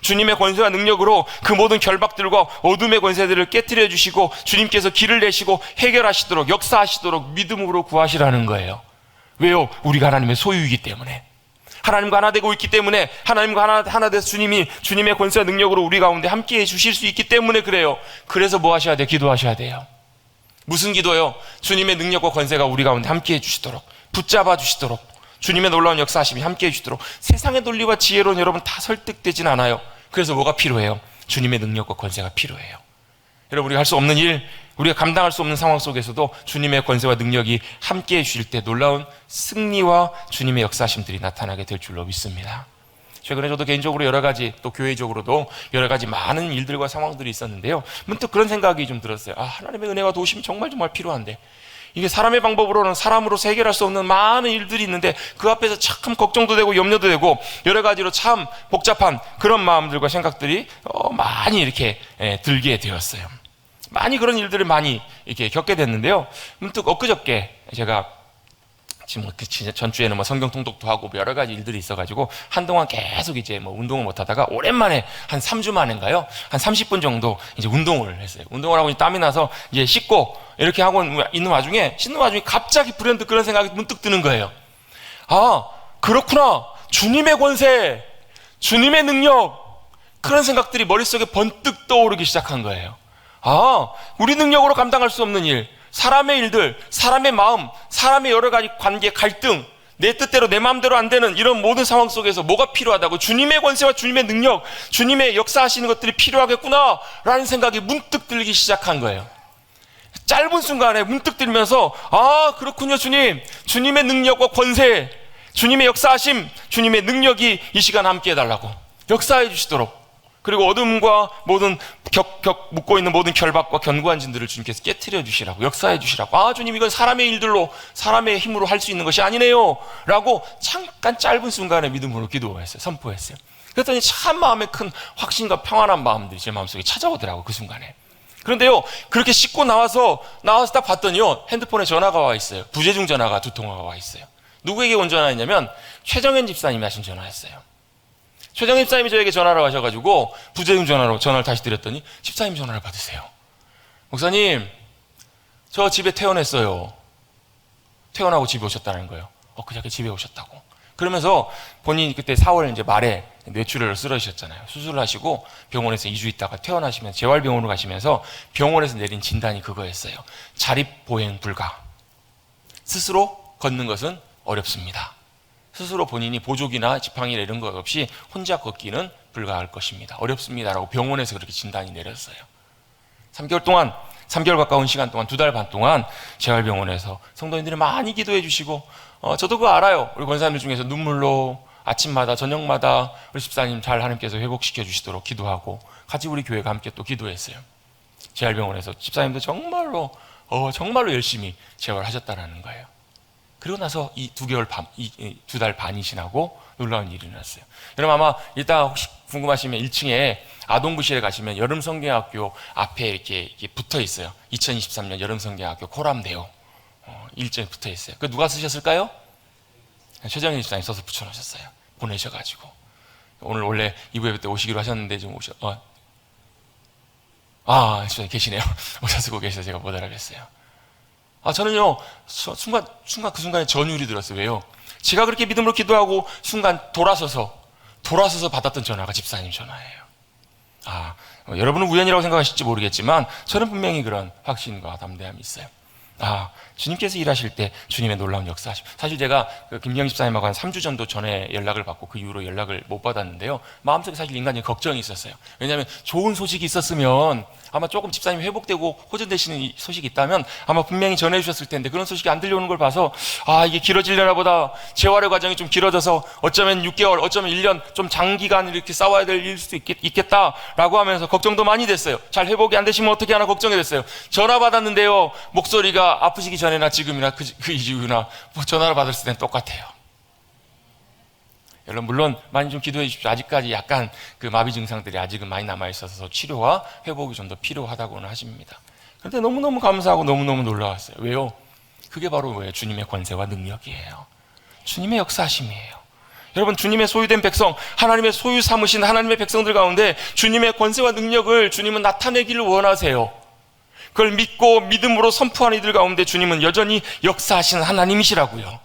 주님의 권세와 능력으로 그 모든 결박들과 어둠의 권세들을 깨트려 주시고 주님께서 길을 내시고 해결하시도록 역사하시도록 믿음으로 구하시라는 거예요. 왜요? 우리가 하나님의 소유이기 때문에. 하나님과 하나 되고 있기 때문에 하나님과 하나 돼서 주님의 권세와 능력으로 우리 가운데 함께해 주실 수 있기 때문에 그래요. 그래서 뭐 하셔야 돼요? 기도하셔야 돼요. 무슨 기도요? 주님의 능력과 권세가 우리 가운데 함께해 주시도록, 붙잡아 주시도록, 주님의 놀라운 역사하심이 함께해 주시도록. 세상의 논리와 지혜로는 여러분 다 설득되진 않아요. 그래서 뭐가 필요해요? 주님의 능력과 권세가 필요해요. 여러분 우리가 할 수 없는 일, 우리가 감당할 수 없는 상황 속에서도 주님의 권세와 능력이 함께해 주실 때 놀라운 승리와 주님의 역사하심들이 나타나게 될 줄로 믿습니다. 최근에 저도 개인적으로 여러 가지 또 교회적으로도 여러 가지 많은 일들과 상황들이 있었는데요. 문득 그런 생각이 좀 들었어요. 하나님의 은혜와 도우심이 정말 필요한데 이게 사람의 방법으로는 사람으로서 해결할 수 없는 많은 일들이 있는데 그 앞에서 참 걱정도 되고 염려도 되고 여러 가지로 참 복잡한 그런 마음들과 생각들이 많이 이렇게 들게 되었어요. 많이 그런 일들을 많이 이렇게 겪게 됐는데요. 문득 엊그저께 제가 지금 전주에는 성경 통독도 하고 여러 가지 일들이 있어가지고 한동안 계속 이제 운동을 못 하다가 오랜만에 한 3주 만인가요? 한 30분 정도 이제 운동을 했어요. 운동을 하고 땀이 나서 이제 씻고 이렇게 하고 있는 와중에 갑자기 불현듯 그런 생각이 문득 드는 거예요. 그렇구나. 주님의 권세, 주님의 능력, 그런 생각들이 머릿속에 번뜩 떠오르기 시작한 거예요. 우리 능력으로 감당할 수 없는 일, 사람의 일들, 사람의 마음, 사람의 여러 가지 관계, 갈등, 내 뜻대로 내 마음대로 안 되는 이런 모든 상황 속에서 뭐가 필요하다고? 주님의 권세와 주님의 능력, 주님의 역사하시는 것들이 필요하겠구나 라는 생각이 문득 들기 시작한 거예요. 짧은 순간에 문득 들면서 그렇군요. 주님의 능력과 권세, 주님의 역사하심, 주님의 능력이 이 시간 함께 해달라고 역사해 주시도록, 그리고 어둠과 모든 묶고 있는 모든 결박과 견고한 진들을 주님께서 깨트려 주시라고, 역사해 주시라고. 주님, 이건 사람의 일들로 사람의 힘으로 할 수 있는 것이 아니네요 라고 잠깐 짧은 순간에 믿음으로 기도했어요. 선포했어요. 그랬더니 참 마음에 큰 확신과 평안한 마음들이 제 마음속에 찾아오더라고요. 그 순간에. 그런데요, 그렇게 씻고 나와서 딱 봤더니요, 핸드폰에 전화가 와 있어요. 부재중 전화가 2통화가 와 있어요. 누구에게 온 전화였냐면 최정현 집사님이 하신 전화였어요. 최정현 집사님이 저에게 전화를 하셔가지고 부재중 전화를 다시 드렸더니, 집사님 전화를 받으세요. 목사님, 저 집에 퇴원했어요. 퇴원하고 집에 오셨다는 거예요. 그저께 집에 오셨다고. 그러면서 본인이 그때 4월 이제 말에 뇌출혈을 쓰러지셨잖아요. 수술을 하시고 병원에서 2주 있다가 퇴원하시면서 재활병원으로 가시면서 병원에서 내린 진단이 그거였어요. 자립보행 불가. 스스로 걷는 것은 어렵습니다. 스스로 본인이 보조기나 지팡이나 이런 것 없이 혼자 걷기는 불가할 것입니다. 어렵습니다라고 병원에서 그렇게 진단이 내렸어요. 3개월 가까운 시간 동안, 2달 반 동안 재활병원에서 성도님들이 많이 기도해 주시고, 저도 그거 알아요. 우리 권사님들 중에서 눈물로 아침마다 저녁마다 우리 집사님 잘 하나님께서 회복시켜 주시도록 기도하고 같이 우리 교회가 함께 또 기도했어요. 재활병원에서 집사님도 정말로 열심히 재활하셨다라는 거예요. 그리고 나서 이 2달 반이 지나고 놀라운 일이 일어났어요. 여러분 아마 이따 혹시 궁금하시면 1층에 아동부실에 가시면 여름성경학교 앞에 이렇게 붙어 있어요. 2023년 여름성경학교 코람데오 1점이 붙어 있어요. 그 누가 쓰셨을까요? 최정현 집사님 써서 붙여놓으셨어요. 보내셔가지고. 오늘 원래 2부 예배 때 오시기로 하셨는데 좀 집사님 계시네요. 오셔서 계셔서 제가 못 알아뵀어요. 저는요, 순간 그 순간에 전율이 들었어요. 왜요? 제가 그렇게 믿음으로 기도하고 순간 돌아서서 받았던 전화가 집사님 전화예요. 여러분은 우연이라고 생각하실지 모르겠지만 저는 분명히 그런 확신과 담대함이 있어요. 주님께서 일하실 때 주님의 놀라운 역사하심. 사실 제가 김경 집사님하고 한 3주 정도 전에 연락을 받고 그 이후로 연락을 못 받았는데요. 마음속에 사실 인간적인 걱정이 있었어요. 왜냐하면 좋은 소식이 있었으면 아마 조금 집사님이 회복되고 호전되시는 소식이 있다면 아마 분명히 전해주셨을 텐데 그런 소식이 안 들려오는 걸 봐서 이게 길어지려나 보다. 재활의 과정이 좀 길어져서 어쩌면 6개월, 어쩌면 1년 좀 장기간 이렇게 싸워야 될 일일 수도 있겠다라고 하면서 걱정도 많이 됐어요. 잘 회복이 안 되시면 어떻게 하나 걱정이 됐어요. 전화 받았는데요. 목소리가 아프시기 전에나 지금이나 그 이후나 전화를 받았을 땐 똑같아요. 여러분 물론 많이 좀 기도해 주십시오. 아직까지 약간 그 마비 증상들이 아직은 많이 남아있어서 치료와 회복이 좀 더 필요하다고는 하십니다. 그런데 너무너무 감사하고 너무너무 놀라웠어요. 왜요? 그게 바로 뭐예요? 주님의 권세와 능력이에요. 주님의 역사하심이에요. 여러분 주님의 소유된 백성, 하나님의 소유 삼으신 하나님의 백성들 가운데 주님의 권세와 능력을 주님은 나타내기를 원하세요. 그걸 믿고 믿음으로 선포하는 이들 가운데 주님은 여전히 역사하시는 하나님이시라고요.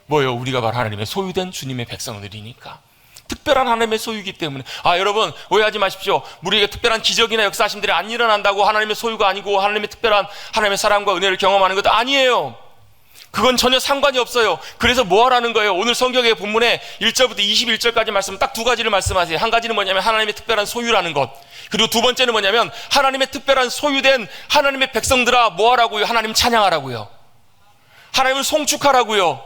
뭐예요? 우리가 바로 하나님의 소유된 주님의 백성들이니까. 특별한 하나님의 소유이기 때문에. 여러분 오해하지 마십시오. 우리에게 특별한 기적이나 역사하심들이 안 일어난다고 하나님의 소유가 아니고 하나님의 특별한 하나님의 사랑과 은혜를 경험하는 것도 아니에요. 그건 전혀 상관이 없어요. 그래서 뭐 하라는 거예요? 오늘 성경의 본문에 1절부터 21절까지 말씀 딱 두 가지를 말씀하세요. 한 가지는 뭐냐면 하나님의 특별한 소유라는 것. 그리고 두 번째는 뭐냐면 하나님의 특별한 소유된 하나님의 백성들아 뭐 하라고요? 하나님 찬양하라고요. 하나님을 송축하라고요.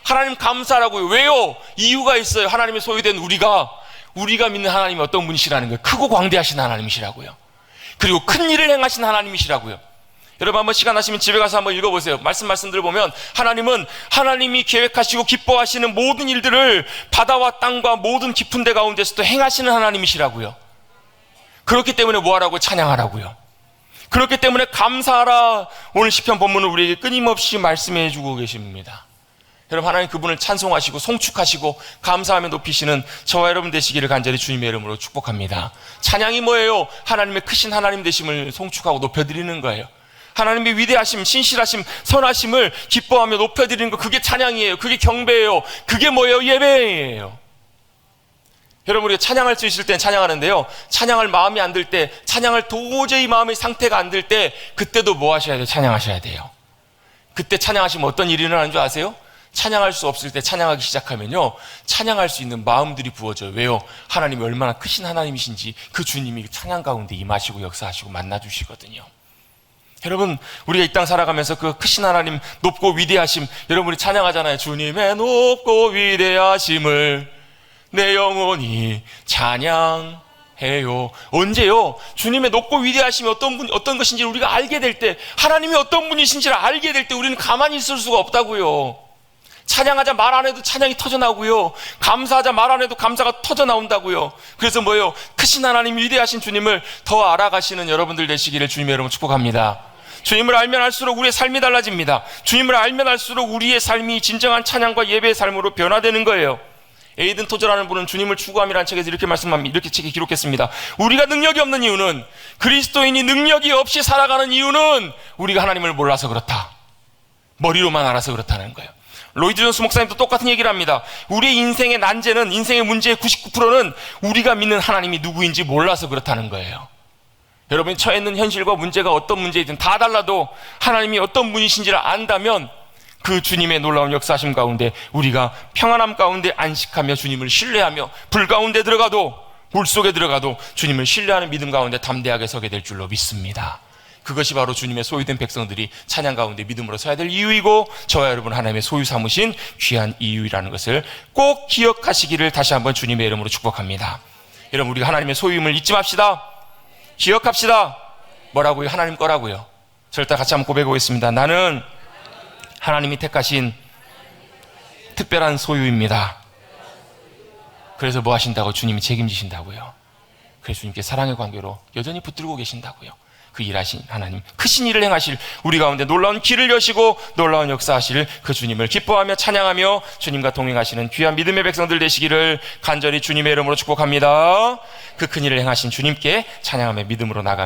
하나님 감사하라고요. 왜요? 이유가 있어요. 하나님의 소유된 우리가 믿는 하나님이 어떤 분이시라는 거예요. 크고 광대하신 하나님이시라고요. 그리고 큰 일을 행하신 하나님이시라고요. 여러분 한번 시간 나시면 집에 가서 한번 읽어보세요. 말씀들 보면 하나님은 하나님이 계획하시고 기뻐하시는 모든 일들을 바다와 땅과 모든 깊은 데 가운데서도 행하시는 하나님이시라고요. 그렇기 때문에 뭐 하라고요? 찬양하라고요. 그렇기 때문에 감사하라. 오늘 시편 본문은 우리에게 끊임없이 말씀해 주고 계십니다. 여러분 하나님 그분을 찬송하시고 송축하시고 감사하며 높이시는 저와 여러분 되시기를 간절히 주님의 이름으로 축복합니다. 찬양이 뭐예요? 하나님의 크신 하나님 되심을 송축하고 높여드리는 거예요. 하나님의 위대하심, 신실하심, 선하심을 기뻐하며 높여드리는 거, 그게 찬양이에요. 그게 경배예요. 그게 뭐예요? 예배예요. 여러분 우리가 찬양할 수 있을 땐 찬양하는데요, 찬양할 마음이 안 들 때, 찬양할 도저히 마음의 상태가 안 들 때 그때도 뭐 하셔야 돼요? 찬양하셔야 돼요. 그때 찬양하시면 어떤 일이 일어나는 줄 아세요? 찬양할 수 없을 때 찬양하기 시작하면요, 찬양할 수 있는 마음들이 부어져요. 왜요? 하나님이 얼마나 크신 하나님이신지 그 주님이 찬양 가운데 임하시고 역사하시고 만나주시거든요. 여러분 우리가 이 땅 살아가면서 그 크신 하나님 높고 위대하심, 여러분이 찬양하잖아요. 주님의 높고 위대하심을 내 영혼이 찬양해요. 언제요? 주님의 높고 위대하심이 어떤 것인지 우리가 알게 될 때, 하나님이 어떤 분이신지를 알게 될 때 우리는 가만히 있을 수가 없다고요. 찬양하자 말 안 해도 찬양이 터져나오고요, 감사하자 말 안 해도 감사가 터져나온다고요. 그래서 뭐예요? 크신 하나님, 위대하신 주님을 더 알아가시는 여러분들 되시기를 주님의 이름으로 축복합니다. 주님을 알면 알수록 우리의 삶이 달라집니다. 주님을 알면 알수록 우리의 삶이 진정한 찬양과 예배의 삶으로 변화되는 거예요. 에이든 토저라는 분은 주님을 추구함이라는 책에서 이렇게 말씀합니다. 이렇게 책에 기록했습니다. 우리가 능력이 없는 이유는, 그리스도인이 능력이 없이 살아가는 이유는 우리가 하나님을 몰라서 그렇다. 머리로만 알아서 그렇다는 거예요. 로이드 존스 목사님도 똑같은 얘기를 합니다. 우리의 인생의 난제는, 인생의 문제의 99%는 우리가 믿는 하나님이 누구인지 몰라서 그렇다는 거예요. 여러분이 처해 있는 현실과 문제가 어떤 문제이든 다 달라도 하나님이 어떤 분이신지를 안다면 그 주님의 놀라운 역사하심 가운데 우리가 평안함 가운데 안식하며 주님을 신뢰하며 불 가운데 들어가도, 물 속에 들어가도 주님을 신뢰하는 믿음 가운데 담대하게 서게 될 줄로 믿습니다. 그것이 바로 주님의 소유된 백성들이 찬양 가운데 믿음으로 서야 될 이유이고, 저와 여러분 하나님의 소유 삼으신 귀한 이유라는 것을 꼭 기억하시기를 다시 한번 주님의 이름으로 축복합니다. 여러분 우리가 하나님의 소유임을 잊지 맙시다. 기억합시다. 뭐라고요? 하나님 거라고요. 저 일단 같이 한번 고백해 보겠습니다. 나는 하나님이 택하신 특별한 소유입니다. 그래서 뭐 하신다고? 주님이 책임지신다고요. 그래서 주님께 사랑의 관계로 여전히 붙들고 계신다고요. 그 일하신 하나님, 크신 일을 행하실, 우리 가운데 놀라운 길을 여시고 놀라운 역사하실 그 주님을 기뻐하며 찬양하며 주님과 동행하시는 귀한 믿음의 백성들 되시기를 간절히 주님의 이름으로 축복합니다. 그 큰 일을 행하신 주님께 찬양하며 믿음으로 나갑니다.